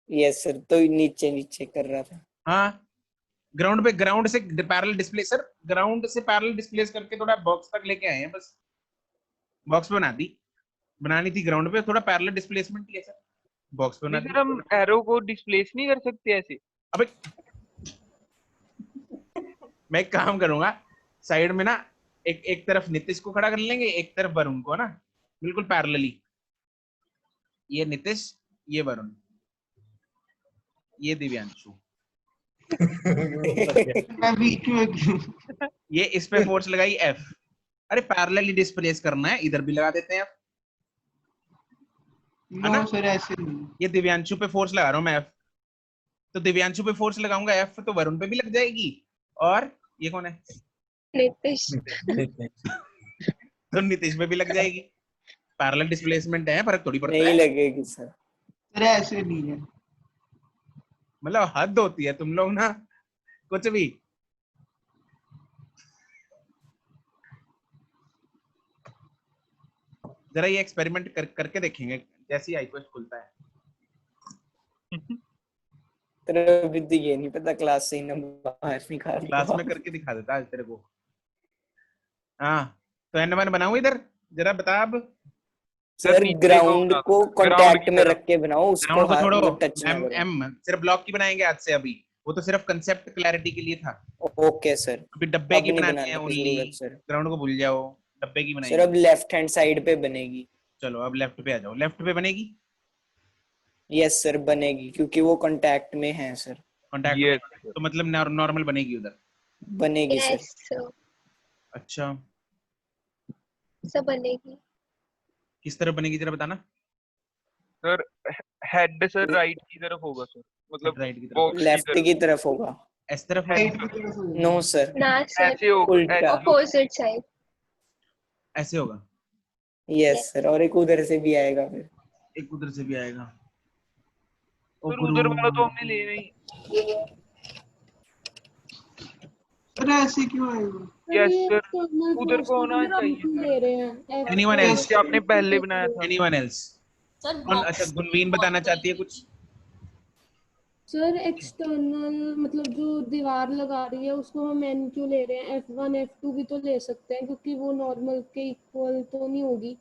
यस सर, तो नीचे नीचे कर रहा था। हाँ ग्राउंड पे, ग्राउंड से पैरेलल डिस्प्ले सर, ग्राउंड से पैरेलल डिस्प्लेस करके थोड़ा बॉक्स तक लेके आए हैं बस, बॉक्स पे बना दी। बनानी थी ग्राउंड पे, थोड़ा पैरेलल डिस्प्लेसमेंट किया सर, बॉक्स पे बना नहीं दी। सर, हम एरो को डिस्प्लेस नहीं कर सकते ऐसे। अबे मैं एक काम करूंगा, साइड में ना एक एक तरफ नीतीश को खड़ा कर लेंगे, एक तरफ वरुण को, ना बिल्कुल पैरेलली। ये नीतीश, ये वरुण, ये दिव्यांशु। मैं बीच में क्यों? ये इस पे फोर्स लगाई F। अरे पैरेलली डिस्प्लेस करना है, इधर भी लगा देते हैं F, है ना? नो सर ऐसे नहीं। ये दिव्यांशु पे फोर्स लगा रहा हूँ मैं F, तो दिव्यांशु पे फोर्स लगाऊंगा F तो वरुण पे भी लग जाएगी। और ये कौन है? नीतीश। तो नीतीश पे भी लग जाएगी। पैरेलल डिस्प्लेसमेंट है, फर्क थोड़ी पड़ता नहीं है। लगेगी सर। सर ऐसे नहीं है। मतलब हद होती है तुम लोग ना, कुछ भी। जरा ये एक्सपेरिमेंट करके देखेंगे जैसे ही आईक्वेस्ट खुलता है। तेरे अभी तो ये नहीं पता क्लास से ही नंबर बाहर निकाल क्लास में करके दिखा देता आज तेरे को। हाँ तो N1 बनाऊं इधर, जरा बता अब। सर नीचे ग्राउंड का को ground कांटेक्ट की में तरफ। रख के बनाओ, उसको ग्राउंड को हाथ छोड़ो, मतलब टच ना एम करो। एम सिर्फ ब्लॉक की बनाएंगे आज से। अभी वो तो सिर्फ कंसेप्ट क्लैरिटी के लिए था। ओके सर, अभी डब्बे अब की नहीं बनानी बनाने है की ओनली। जरूरत सर। ग्राउंड को भूल जाओ, डब्बे की सर बनाएंगे। अब लेफ्ट हैंड साइड पे बनेगी। चलो अब लेफ्ट पे आ जाओ, लेफ्ट पे बनेगी। यस सर बनेगी, क्योंकि वो कांटेक्ट में है सर। कॉन्टैक्ट Yes, में तो मतलब नॉर्मल बनेगी उधर। बनेगी सर। यस सर, अच्छा सब बनेगी। किस तरह बनेगी जरा बताना। सर हेड सर राइट की तरफ होगा सर, मतलब राइट की तरफ, बॉक्स की लेफ्ट तरफ। की तरफ होगा। इस तरफ राइट होगा, की तरफ होगी। नो सर, ना सर, ऐसे होगा, उल्टा। ऐसे होगा। Opposite side. ऐसे होगा। यस सर, और एक उधर से भी आएगा फिर। एक उधर से भी आएगा। ओ सर गुरु, उधर वाला तो हमने लेना ही। सर ऐसे क्यों आएगा? यस सर, उधर को होना चाहिए। ले रहे हैं एनीवन एल्स, जैसे आपने पहले बनाया था। Anyone else. सर कौन? अच्छा गुनवीन बताना चाहती है कुछ। सर एक्सटर्नल मतलब जो दीवार लगा रही है उसको हम एन क्यों ले रहे हैं, F1 F2 भी तो ले सकते हैं, क्योंकि वो नॉर्मल के इक्वल तो नहीं होगी।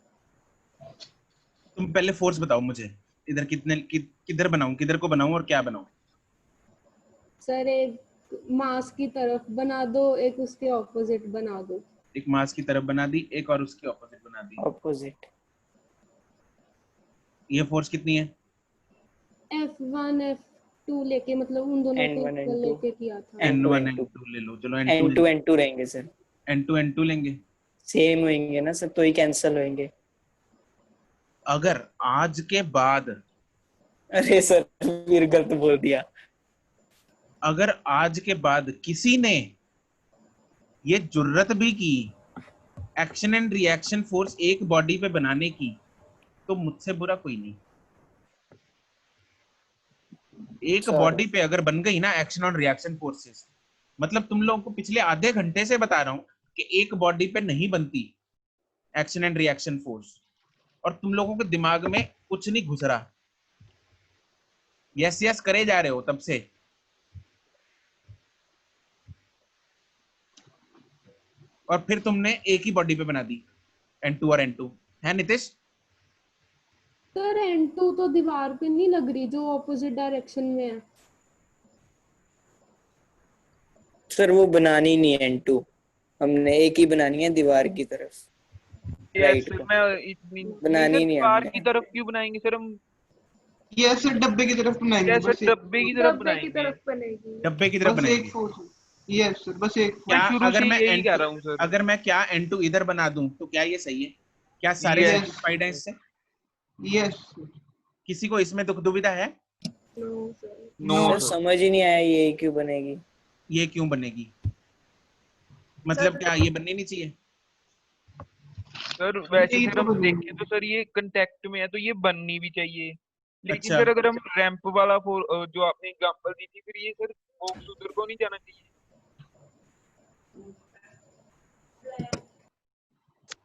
तुम पहले फोर्स बताओ मुझे, इधर किधर बनाऊं, किधर को बनाऊं और क्या बनाऊं। सर एक मास की तरफ बना दो, एक उसके ऑपोजिट बना दो। एक मास की तरफ बना दी, एक और उसकी ऑपोजिट बना दी। ऑपोजिट। ये फोर्स कितनी है? F1 F2 लेके, मतलब उन दोनों को N1 इक्वल N2 लेके किया था। N1 N2 N2 ले लो। चलो N2 N2 रहेंगे सर, N2 N2 लेंगे। सेम होंगे ना सर, तो ही कैंसिल होंगे। अगर आज के बाद, अरे सर फिर गलत बोल दिया। अगर आज के बाद किसी ने ये जुर्रत भी की एक्शन एंड रिएक्शन फोर्स एक बॉडी पे बनाने की, तो मुझसे बुरा कोई नहीं। एक बॉडी पे अगर बन गई ना एक्शन और रिएक्शन फोर्सेस, मतलब तुम लोगों को पिछले आधे घंटे से बता रहा हूं कि एक बॉडी पे नहीं बनती एक्शन एंड रिएक्शन फोर्स, और तुम लोगों के दिमाग में कुछ नहीं घुस रहा। यस यस करे जा रहे हो तब से। और फिर तुमने एक ही बॉडी पे बना दी N2 और N2 है नितिश। सर N2 तो दीवार पे नहीं लग रही जो ऑपोजिट डायरेक्शन में है। सर वो बनानी नहीं है N2, हमने एक ही बनानी है दीवार की तरफ। यस राइट मैं इतनी बनानी नहीं है कार हमने। की तरफ क्यों बनाएंगे सर हम? ये सर डब्बे की तरफ बनाएंगे। यस बस सर डब्बे की तरफ डब्बे की बनाएंगे। तरफ बनेगी। डब्बे की तरफ बस एक बनाएंगे। फोर्स। यस सर, बस एक क्या मैं शुरू अगर से मैं यही कह N2, रहा हूँ सर। अगर मैं क्या N2 इधर बना दूं तो क्या ये सही है? क्या सारे Yes. सेटिस्फाइड हैं इससे? यस किसी को इसमें दुख दुविधा है? No sir. No sir sir, समझ ही नहीं आया ये क्यों बनेगी। ये क्यों बनेगी? मतलब क्या ये बननी नहीं चाहिए? सर वैसे यही सर तो हम बनेगी। देखें तो सर ये कांटेक्ट में है तो ये बननी भी चाहिए, लेकिन अच्छा। सर अगर हम रैंप वाला जो आपने एग्जांपल दी थी, फिर ये सर बॉक्स उधर को नहीं जाना चाहिए।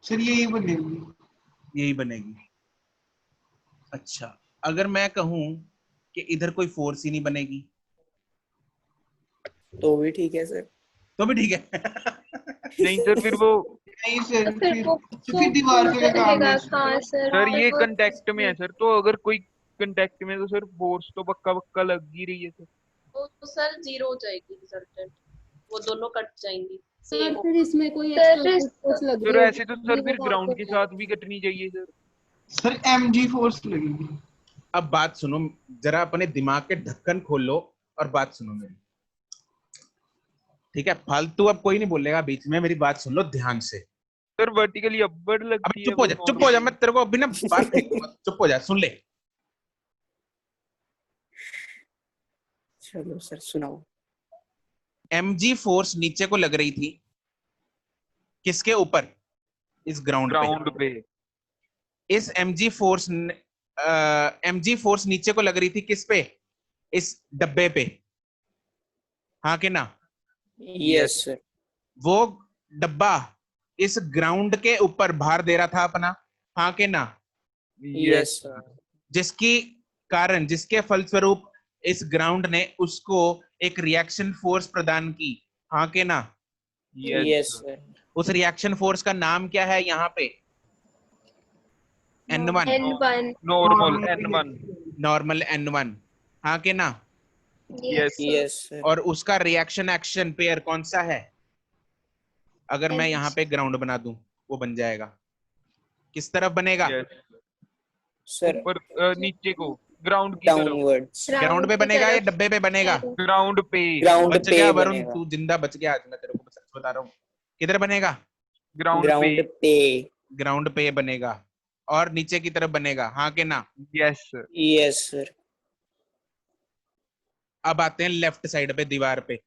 सर यही बनेगी। यही बनेगी। अच्छा अगर मैं कहूं कि इधर कोई फोर्स ही नहीं बनेगी तो भी ठीक है सर। तो भी ठीक है। नहीं सर फिर वो नहीं सर, तो फिर वो फिर दीवार का क्या काम है? कहाँ सर? सर ये वो- कांटेक्ट में है सर, तो अगर कोई कांटेक्ट में तो सर फोर्स तो पक्का पक्का लग ही रही है सर। तो सर जीरो हो जाएगी रिजल्टेंट, वो दोनों कट जाएंगी। सर फिर इसमें कोई सर, एक्स्ट्रा फोर्स लग सर रही ऐसे तो सर फिर ग्राउंड के साथ भी कटनी चाहिए सर। सर mg फोर्स लगेगी। अब बात सुनो जरा, अपने दिमाग के ढक्कन खोल लो और बात सुनो मेरी, ठीक है? फालतू अब कोई नहीं बोलेगा बीच में, मेरी बात सुन लो ध्यान से। सर वर्टिकली अपवर्ड अब लगती है। चुप हो जा, चुप हो जा, मैं तेरे को अभी ना बात फेंक दूंगा। चुप हो जा, सुन ले। चलो सर सुनाओ। mg फोर्स नीचे को लग रही थी किसके ऊपर? इस ग्राउंड पे। इस mg फोर्स नीचे को लग रही थी किस पे? इस डब्बे पे, हाँ कि ना? Yes sir. वो डब्बा इस ग्राउंड के ऊपर भार दे रहा था अपना, हाँ के ना? Yes sir. जिसके फलस्वरूप इस ग्राउंड ने उसको एक रिएक्शन फोर्स प्रदान की, हाँ के ना? Yes sir. उस रिएक्शन फोर्स का नाम क्या है यहाँ पे? N1, N1 normal N1। Normal N1, हाँ के ना? yes yes sir. और उसका रिएक्शन एक्शन पेयर कौन सा है? अगर मैं यहाँ पे ग्राउंड बना दूं वो बन जाएगा, किस तरफ बनेगा? सर ऊपर नीचे को, ग्राउंड की तरफ। डाउनवर्ड्स। ग्राउंड पे की बनेगा या तरफ डब्बे पे बनेगा? ग्राउंड पे। ग्राउंड बच पे गया वरुण, बनेगा। तू जिंदा बच गया आज, मैं तेरे को सच बता रहा हूँ। किधर बनेगा? ग्राउंड ग्राउंड पे। पे। ग्राउंड पे बनेगा और नीचे की तरफ बनेगा, हाँ के ना? Yes sir. Yes sir. अब आते हैं लेफ्ट साइड पे, दीवार पे।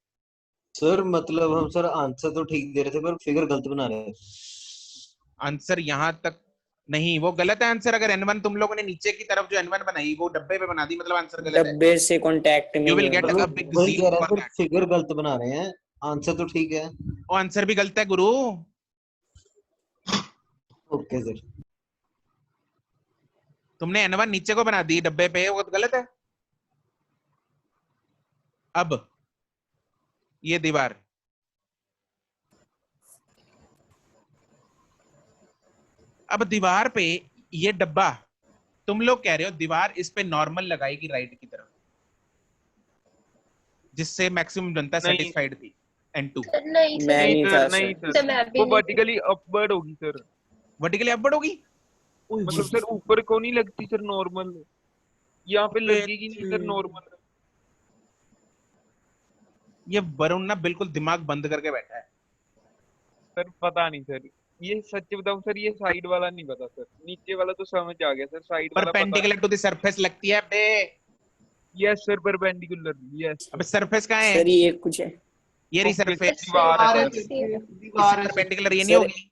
सर मतलब हम सर आंसर तो ठीक दे रहे थे पर फिगर गलत बना रहे थे। आंसर यहाँ तक नहीं, वो गलत है आंसर। अगर N1 तुम लोगों ने नीचे की तरफ जो N1 बनाई वो डब्बे पे बना दी, मतलब आंसर गलत है। डब्बे से कांटेक्ट में You will नहीं get होगा। a big वही zero कह रहा है for सर, that. फिगर गलत बना रहे हैं, आंसर तो ठीक है। वो आंसर भी गलत है गुरु। Okay sir. तुमने N1 नीचे को बना दी डब्बे पे, वो गलत है। अब ये दीवार, अब दीवार पे ये डब्बा, तुम लोग कह रहे हो दीवार इस पे नॉर्मल लगाएगी राइट की तरफ, जिससे मैक्सिमम जनता सेटिस्फाइड थी। N2 नहीं सर, मैं नहीं था नहीं सर। सर मैं सर, भी वो नहीं। वर्टिकली अपवर्ड होगी सर। वर्टिकली अपवर्ड होगी। मतलब सर ऊपर को नहीं लगती सर, नॉर्मल यहाँ पे लगेगी नहीं सर नॉर्मल। ये वरुण ना बिल्कुल दिमाग बंद करके बैठा है। सर पता नहीं सर, ये सच बताऊं सर, ये साइड वाला नहीं पता सर, नीचे वाला तो समझ आ गया सर, साइड वाला पता। परपेंडिकुलर टू द सरफेस लगती है बे। Yes sir, perpendicular. यस अब सरफेस कहाँ है? सर ये कुछ है। ये रही सरफेस, दीवार है दीवार है सर। सर, दीवार है सर। परपेंडिकुलर ये नहीं सर- होगी?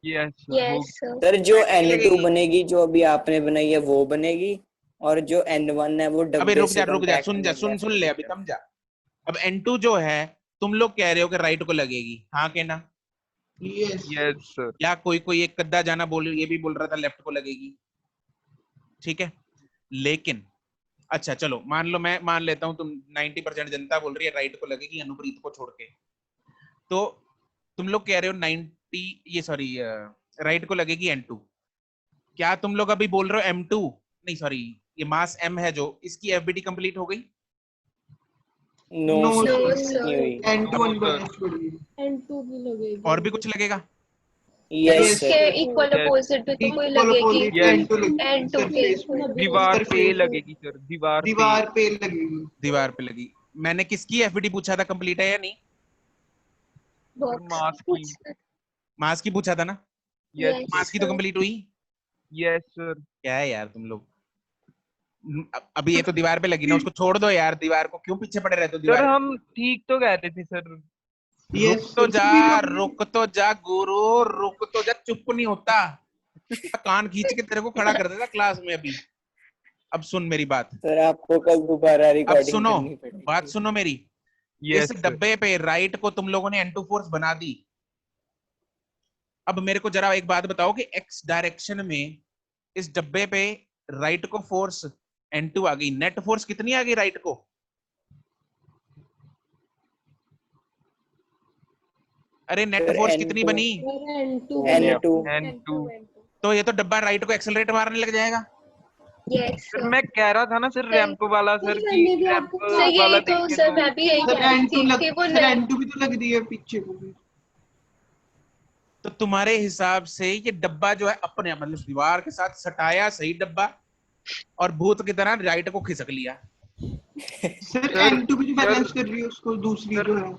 Yes yes sir. सर जो N2 बनेगी जो अभी आपने बनाई है वो बनेगी, और जो N1 है वो अबे डब्बे रुक से जा, कांटेक्ट सुन जा, में सुन ले, अभी समझा। अब N2 जो है तुम लोग कह रहे हो कि राइट को लगेगी, हाँ के ना? Yes yes sir. या कोई एक कद्दा जाना बोल, ये भी बोल रहा था लेफ्ट को लगेगी, ठीक है। लेकिन अच्छा चलो मान लो, मैं मान लेता हूं तुम 90% जनता बोल रही है राइट को लगेगी अनुप्रीत को छोड़ के, तो तुम लोग कह रहे हो 90, ये सॉरी राइट को लगेगी N2। क्या तुम लोग अभी बोल रहे हो M2, नहीं सॉरी ये मास M है जो, इसकी FBT कंप्लीट हो गई? No no sir sir. नहीं हुई। N2 अनबैलेंस पड़ी है। N2 भी लगेगी। और भी कुछ लगेगा? यस इसके सर। Equal Yes. अपोजिट पे तो कोई Equal लगेगी। opposite Yes. N2 लगेगी, N2 surface पे। पे। दीवार पे surface लगेगी सर, दीवार दीवार पे लगेगी। दीवार पे लगी। मैंने किसकी FBT पूछा था, कंप्लीट है या नहीं? बॉक्स मास की। पूछ- मास की पूछा था ना? यस Yes, मास की तो sir. कंप्लीट हुई। Yes sir. क्या है यार तुम लोग, अभी ये तो दीवार पे लगी ना, उसको छोड़ दो यार, दीवार को क्यों पीछे पड़े रहते हो सर दीवार? हम ठीक तो कह रहे थे सर। Yes, रुक तो sir. जा, सभी लोग- रुक तो जा गुरु, रुक तो जा, चुप नहीं होता। कान खींच के तेरे को खड़ा कर देता क्लास में अभी। अब सुन मेरी बात, सर आपको कल दोबारा अब रिकॉर्डिंग सुनो, करनी पड़ेगी। बात सुनो मेरी। यस इस डब्बे पे राइट को तुम लोगों ने N2 फोर्स बना दी। अब मेरे को जरा एक बात बताओ कि X डायरेक्शन में इस डब्बे पे राइट को फोर्स N2 आ गई, नेट फोर्स कितनी आ गई राइट को? अरे नेट सर, फोर्स N2 कितनी बनी? N2 N2 तो ये तो डब्बा राइट को एक्सेलरेट मारने लग जाएगा। Yes, sir sir. मैं कह रहा था ना सर, रैंप वाला सर सर, की मैंने भी रैंप आपको सर वाला यही तो देख के सर तो- मैं भी यही सर कह रही N2 थी लग कि वो सर N2 भी तो लग रही है पीछे को भी। तो तुम्हारे हिसाब से ये डब्बा जो है अपने मतलब दीवार के साथ सटाया सही डब्बा, और भूत की तरह राइट को खिसक लिया। सर सर, N2 भी सर, बैलेंस कर रही है उसको, दूसरी सर, जो है।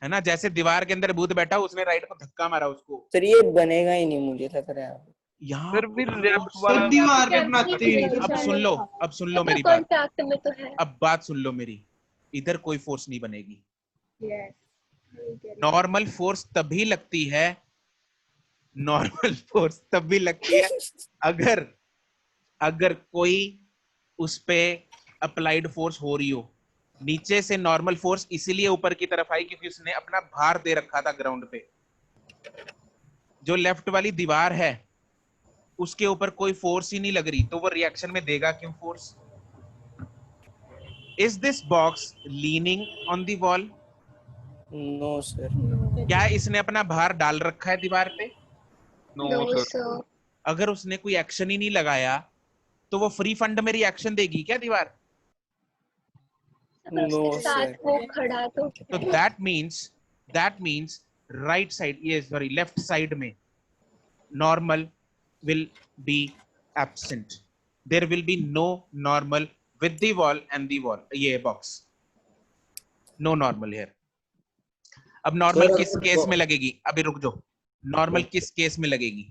है ना, जैसे दीवार के अंदर भूत बैठा, उसने राइट को धक्का मारा उसको। सर ये बनेगा ही नहीं, मुझे लग रहा है। यहाँ सर फिर रैंप सर वाला दीवार पे बनाते हैं। अब सुन लो, अब सुन लो मेरी बात, कॉन्टैक्ट में तो है। अब बात सुन लो मेरी। इधर कोई फोर्स नहीं बनेगी। Yes. नॉर्मल फोर्स तभी लगती है, नॉर्मल फोर्स तभी लगती है अगर अगर कोई उस पे अप्लाइड फोर्स हो रही हो। नीचे से नॉर्मल फोर्स इसीलिए ऊपर की तरफ आई क्योंकि उसने अपना भार दे रखा था ग्राउंड पे। जो लेफ्ट वाली दीवार है उसके ऊपर कोई फोर्स ही नहीं लग रही, तो वो रिएक्शन में देगा क्यों force? Is this box leaning on the wall? No sir. क्या इसने अपना भार डाल रखा है दीवार पे? No no sir. सर। अगर उसने कोई एक्शन ही नहीं लगाया तो वो फ्री फंड में रिएक्शन देगी क्या दीवार? नो उसके साथ सर। वो खड़ा तो तो दैट मीन्स राइट साइड, ये सॉरी लेफ्ट साइड में normal will be absent. There will be no normal with the wall and the wall. ये box. No normal here. अब नॉर्मल सर किस केस में लगेगी? अभी रुक जाओ, नॉर्मल किस केस में लगेगी?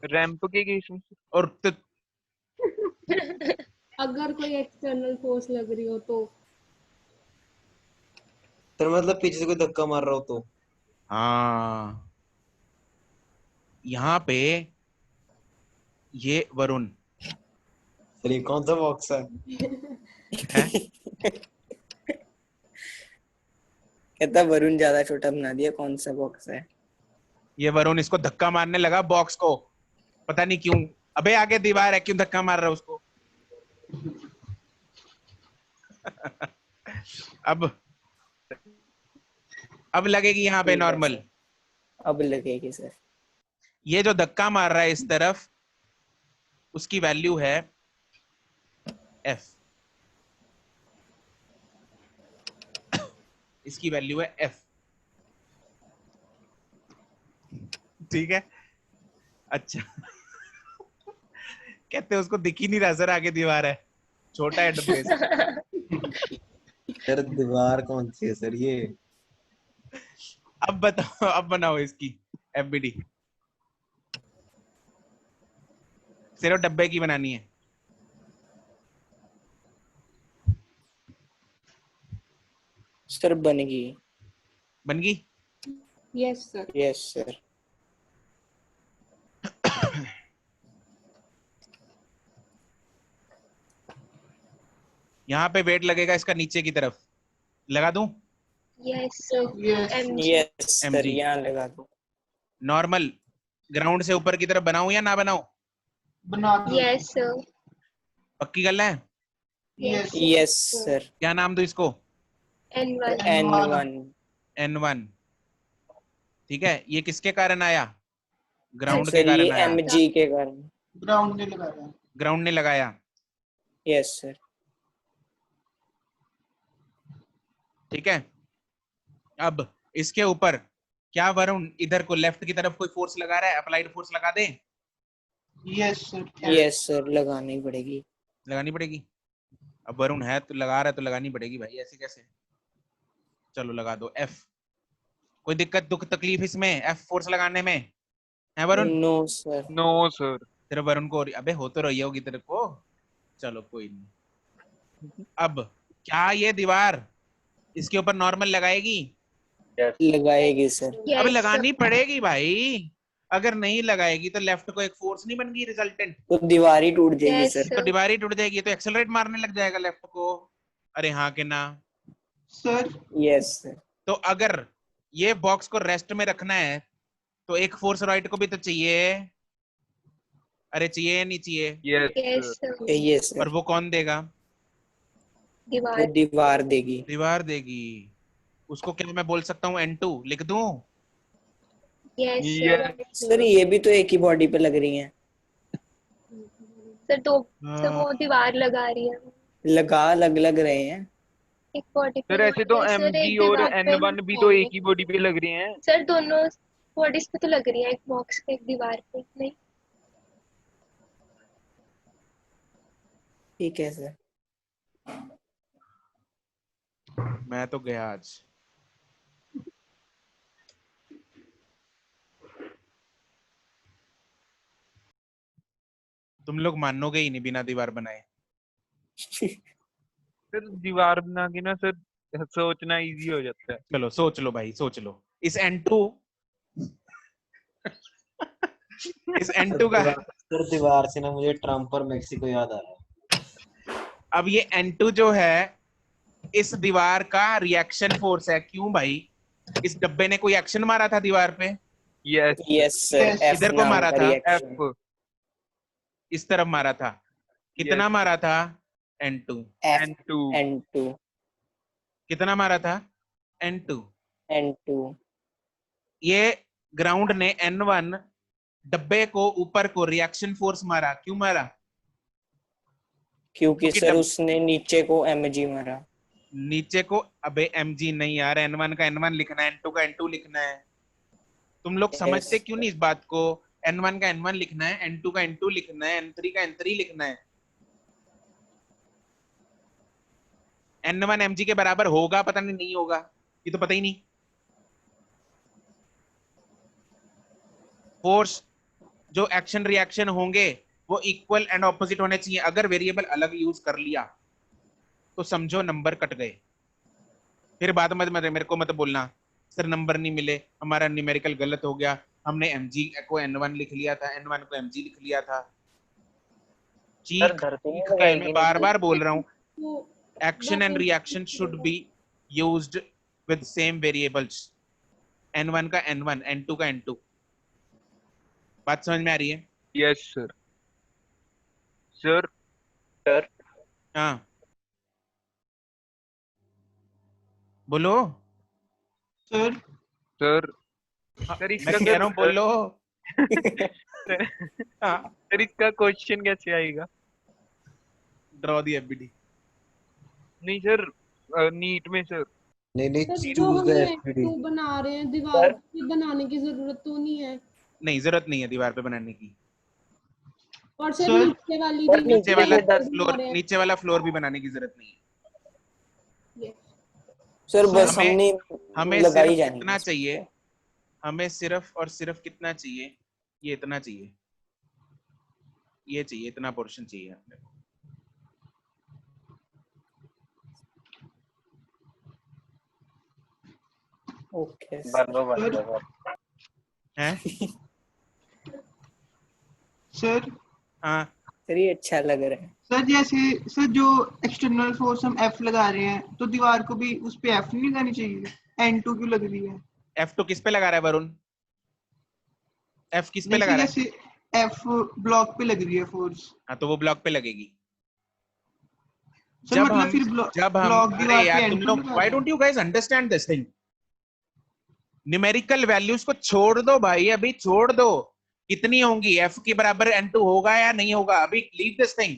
रैंप के केस में। और तो अगर कोई एक्सटर्नल फोर्स लग रही हो तो सर मतलब पीछे से कोई धक्का मार रहा हो तो? हाँ, यहाँ पे ये वरुण सर ये कौन सा बॉक्स है? है? कहता वरुण ज्यादा छोटा बना दिया, कौन सा बॉक्स है? ये वरुण इसको धक्का मारने लगा बॉक्स को, पता नहीं क्यों। अबे आगे दीवार है, क्यों धक्का मार रहा है उसको? अब लगेगी यहाँ पे नॉर्मल। अब लगेगी सर। ये जो धक्का मार रहा है इस तरफ, उसकी वैल्यू है F, इसकी वैल्यू है F, ठीक है? अच्छा कहते हैं उसको दिख ही नहीं रहा सर, आगे दीवार है, छोटा है प्लेस। सर दीवार कौन सी है सर ये? अब बताओ, अब बनाओ इसकी FBD। सिर्फ डब्बे की बनानी है। सर बन गई। बन गई? Yes sir. Yes sir. यहाँ पे वेट लगेगा इसका नीचे की तरफ, लगा दूं? Yes sir. Yes sir, MG। यहाँ लगा दो। नॉर्मल ग्राउंड से ऊपर की तरफ बनाऊं या ना बनाऊं? बना दो। Yes sir. पक्की गल है? Yes yes sir. क्या नाम दो इसको? N1। N1। N1, ठीक है। ये किसके कारण आया? ग्राउंड के सर ये कारण आया। MG के कारण। ग्राउंड ने लगाया। ग्राउंड ने लगाया, यस सर। ठीक है। अब इसके ऊपर क्या वरुण इधर को लेफ्ट की तरफ कोई फोर्स लगा रहा है? अप्लाइड फोर्स लगा दे? Yes sir. यस सर, लगानी पड़ेगी। लगानी पड़ेगी। अब वरुण है तो लगा रहा है तो लगानी पड़ेगी भाई, ऐसे कैसे? चलो लगा दो F। कोई दिक्कत दुख तकलीफ इसमें F फोर्स लगाने में है Varun? No sir. No sir. तेरे वरुण को अबे हो तो रही होगी तेरे को, चलो कोई नहीं। अब क्या ये दीवार इसके ऊपर नॉर्मल लगाएगी? लगाएगी सर। अब लगानी पड़ेगी भाई, अगर नहीं लगाएगी तो लेफ्ट को एक फोर्स नहीं बन गई रिजल्टेंट, तो दीवार ही टूट जाएगी Yes, सर। sir. तो दीवार ही टूट जाएगी, तो एक्सेलरेट मारने लग जाएगा लेफ्ट को। अरे हाँ के ना? Sir yes sir. तो अगर ये बॉक्स को रेस्ट में रखना है तो एक फोर्स राइट को भी तो चाहिए। अरे चाहिए या नहीं चाहिए? Yes sir. यस और सर। वो कौन देगा? वो दीवार। दीवार देगी। दीवार देगी। उसको क्या मैं बोल सकता हूँ? N2 लिख दूं? Yes Yes. सर ये भी तो एक ही बॉडी पे लग रही हैं। सर तो सर वो दीवार लगा रही है, लगा अलग लग रहे हैं। एक बॉडी पे सर ऐसे तो सर, MG एक और दीवार पे N1 भी तो एक ही बॉडी पे लग रही हैं। सर दोनों बॉडीज पे तो लग रही है, एक बॉक्स पे एक दीवार पे नहीं। ठीक है सर। मैं तो गया आज। तुम लोग मानोगे ही नहीं बिना दीवार बनाए। सर दीवार बना के ना सर सोचना इजी हो जाता है। चलो सोच लो भाई, सोच लो। इस N2 इस N2 का सर दीवार से ना मुझे ट्रम्प और मेक्सिको याद आ रहा है। अब ये N2 जो है इस दीवार का रिएक्शन फोर्स है। क्यों भाई? इस डब्बे ने कोई एक्शन मारा था दीवार पे? Yes yes sir, Yes. F इधर को नाम मारा का था? रिएक्शन। एफ इस तरफ मारा था, कितना Yes. मारा था? N2। एफ N2 N2 कितना मारा था? N2। N2 ये ग्राउंड ने N1 डब्बे को ऊपर को रिएक्शन फोर्स मारा, क्यों मारा? क्योंकि क्योंकि सर डब- उसने नीचे को mg मारा। नीचे को, अबे mg नहीं यार, N1 का N1 लिखना है, N2 का N2 लिखना है। तुम लोग समझते क्यों नहीं इस बात को? N1 का N1 लिखना है, N2 का N2 लिखना है, N3 का N3 लिखना है। N1 mg के बराबर होगा, पता नहीं होगा, ये तो पता ही नहीं। फोर्स जो एक्शन रिएक्शन होंगे वो इक्वल एंड ऑपोजिट होने चाहिए। अगर वेरिएबल अलग यूज कर लिया तो समझो नंबर कट गए। फिर बाद में मेरे को मत बोलना सर नंबर नहीं मिले, हमारा न्यूमेरिकल गलत हो गया, हमने mg को N1 लिख लिया था, N1 को mg लिख लिया था। सर चीख धरती में चीख तो के रहेगी मैं नहीं। बार बार बोल रहा हूँ, वो action and reaction should be used with same variables। N1 का N1, N2 का N2। बात समझ में आ रही है? Yes sir. सर सर हाँ बोलो। सर सर हाँ, सर मैं इसका कह रहा हूँ बोलो। हाँ, सर इसका क्वेश्चन कैसे आएगा? Draw the FBD. नहीं सर, नीट में सर। नहीं सर जो चूज हम द ये एफबीडी। टू बना रहे हैं दीवार पे बनाने की जरूरत तो नहीं है। नहीं जरूरत नहीं है दीवार पे बनाने की। और सर सर, नीचे वाली सर, भी नीचे वाला बना फ्लोर, रहे हैं। नीचे वाला फ्लोर भी बनाने की जरूरत नहीं है। सर बस हमें हमने हमें लगाई सिर्फ जानी कितना है। चाहिए, हमें सिर्फ और सिर्फ कितना चाहिए? ये इतना चाहिए, ये चाहिए, इतना पोर्शन चाहिए अपने को। ओके बन दो हैं? सर हाँ सर ये अच्छा लग रहा है। सर जैसे सर जो एक्सटर्नल फोर्स हम F लगा रहे हैं तो दीवार को भी उस पे F नहीं लगानी चाहिए? N2 क्यों लग रही है? F2 किस पे लगा रहा है वरुण? F किस पे नहीं लगा सर रहा है? जैसे F ब्लॉक पे लग रही है फोर्स। हाँ तो वो ब्लॉक पे लगेगी। सर मतलब फिर ब्लॉक अरे दीवार यार पे तुम N2 लोग, लगा व्हाई रहे हैं। Don't you guys understand this thing? Numerical values को छोड़ दो भाई, अभी छोड़ दो। कितनी होंगी? F के बराबर N2 होगा या नहीं होगा? अभी leave this thing,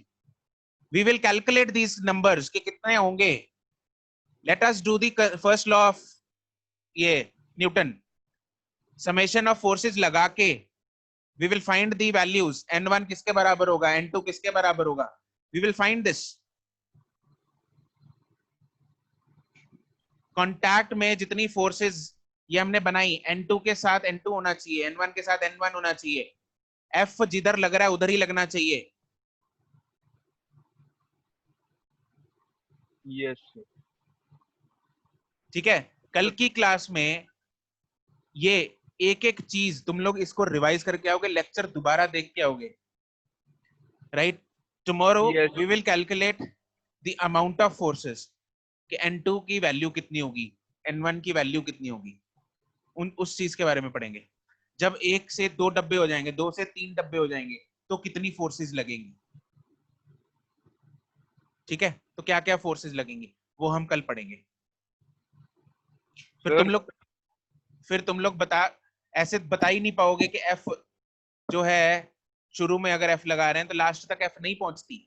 we will calculate these numbers कि कितने होंगे। Let us do the first law of ये न्यूटन। समेशन ऑफ फोर्सेस लगा के we will find the values। N1 किसके बराबर होगा, N2 किसके बराबर होगा, we will find this। Contact में जितनी फोर्सेस ये हमने बनाई, N2 के साथ N2 होना चाहिए, N1 के साथ N1 होना चाहिए, F जिधर लग रहा है उधर ही लगना चाहिए। यस ठीक है, कल की क्लास में ये एक एक चीज तुम लोग इसको रिवाइज करके आओगे, लेक्चर दोबारा देख के आओगे, right? Tomorrow Yes. We will calculate the amount of forces कि N2 की वैल्यू कितनी होगी, N1 की वैल्यू कितनी होगी, उस चीज के बारे में पढ़ेंगे। जब 1 से 2 डब्बे हो जाएंगे, 2 से 3 डब्बे हो जाएंगे तो कितनी फोर्सेस लगेंगी। ठीक है, तो क्या क्या फोर्सेस लगेंगी वो हम कल पढ़ेंगे। फिर तुम लोग ऐसे बता ही नहीं पाओगे कि F जो है शुरू में अगर F लगा रहे हैं तो लास्ट तक F नहीं पहुंचती।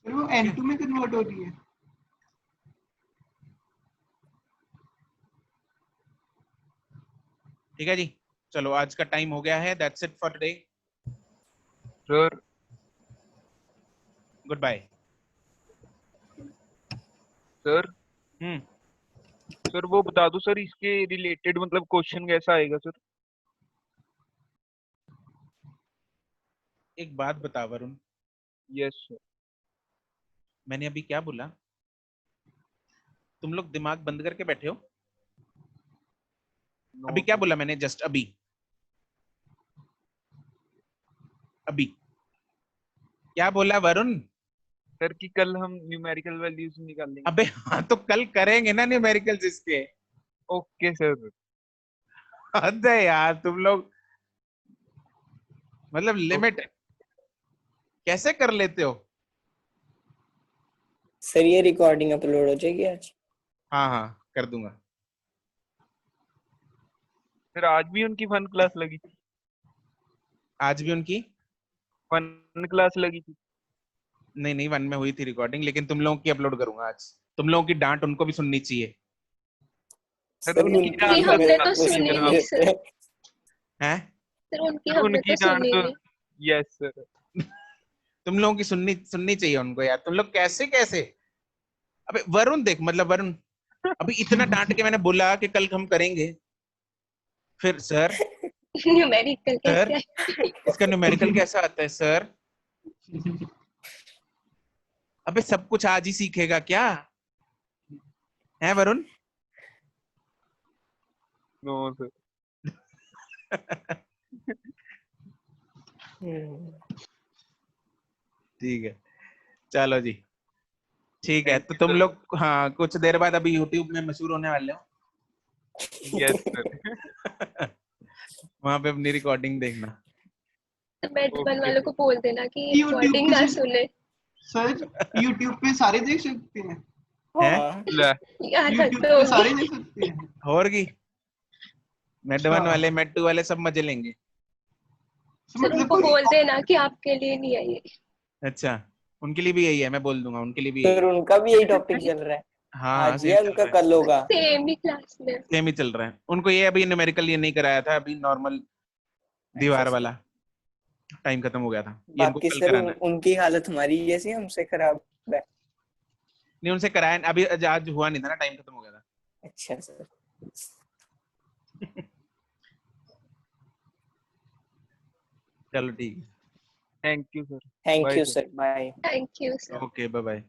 फिर वो N2 में कन्वर्ट हो रही है। ठीक है जी, चलो आज का टाइम हो गया है। That's it for today. Sir. Good bye. Sir sir वो बता दो सर, इसके रिलेटेड मतलब क्वेश्चन कैसा आएगा सर? एक बात बता वरुण, यस सर। मैंने अभी क्या बोला? तुम लोग दिमाग बंद करके बैठे हो? अभी क्या बोला मैंने? जस्ट अभी क्या बोला वरुण? सर कि कल हम न्यूमेरिकल वैल्यूज निकालेंगे। अबे हाँ तो कल करेंगे ना न्यूमेरिकल्स इसके। Okay sir. हद है यार तुम लोग, मतलब लिमिट कैसे कर लेते हो? सर ये रिकॉर्डिंग अपलोड हो जाएगी आज? हाँ हाँ कर दूंगा। फिर आज भी उनकी फन क्लास लगी थी? आज भी उनकी फन क्लास लगी थी? नहीं नहीं 1 में हुई थी रिकॉर्डिंग, लेकिन तुम लोगों की अपलोड करूंगा आज। तुम लोगों की डांट उनको भी सुननी चाहिए। सर सर उनकी उनकी डांट हमने तो तो सुनी सुनी है नहीं आप। सर। हैं? सर उनकी सर हमने उनकी तो डांट सुनी तो, नहीं। Yes sir. तुम लोगों की सुननी सुननी चाहिए उनको यार। तुम लोग कैसे कैसे, अबे वरुण देख, मतलब वरुण अभी इतना डांट के मैंने बोला कि कल हम करेंगे, फिर सर न्यूमेरिकल सर कैसे है? इसका न्यूमेरिकल कैसा आता है सर? अबे सब कुछ आज ही सीखेगा क्या है वरुण? No sir. ठीक है चलो जी, ठीक है। थैंक तो यू तुम सर। लोग हाँ कुछ देर बाद अभी यूट्यूब में मशहूर होने वाले हो। Yes sir. वहां पे अपनी रिकॉर्डिंग देखना। तो बैट बॉल ओके वालों को बोल देना कि यूट्यूब रिकॉर्डिंग पे ना सर, सुने। सर यूट्यूब पे सारे देख सकते हैं। हैं? हाँ ले यार हद यूट्यूब तो पे सारे होगी। देख सकते हैं। और की मेड वन अच्छा, वाले मेड टू वाले सब मजे लेंगे। तो सर मतलब उनको कोई बोल देना कि आपके लिए नहीं है ये। अच्छा उनके लिए भी यही है, मैं बोल दूंगा उनके लिए भी यही सर है। उनका भी यही टॉपिक चल रहा है। हाँ हाँ आज सेम या चल उनका रहा है, कल होगा? सेम ही क्लास में। सेम ही चल रहा है। उनको ये अभी न्यूमेरिकल ये नहीं कराया था, अभी नॉर्मल अच्छा दीवार सर। वाला टाइम खत्म हो गया था, ये इनको बाकी कल सर कराना है। उनकी हालत हमारी जैसी हमसे खराब है। नहीं उनसे कराया अभी, आज हुआ नहीं था ना, टाइम खत्म हो गया था। अच्छा सर। चलो ठीक thank you sir. Thank bye you sir. Sir, bye. Thank you sir. है, ओके बाय बाय।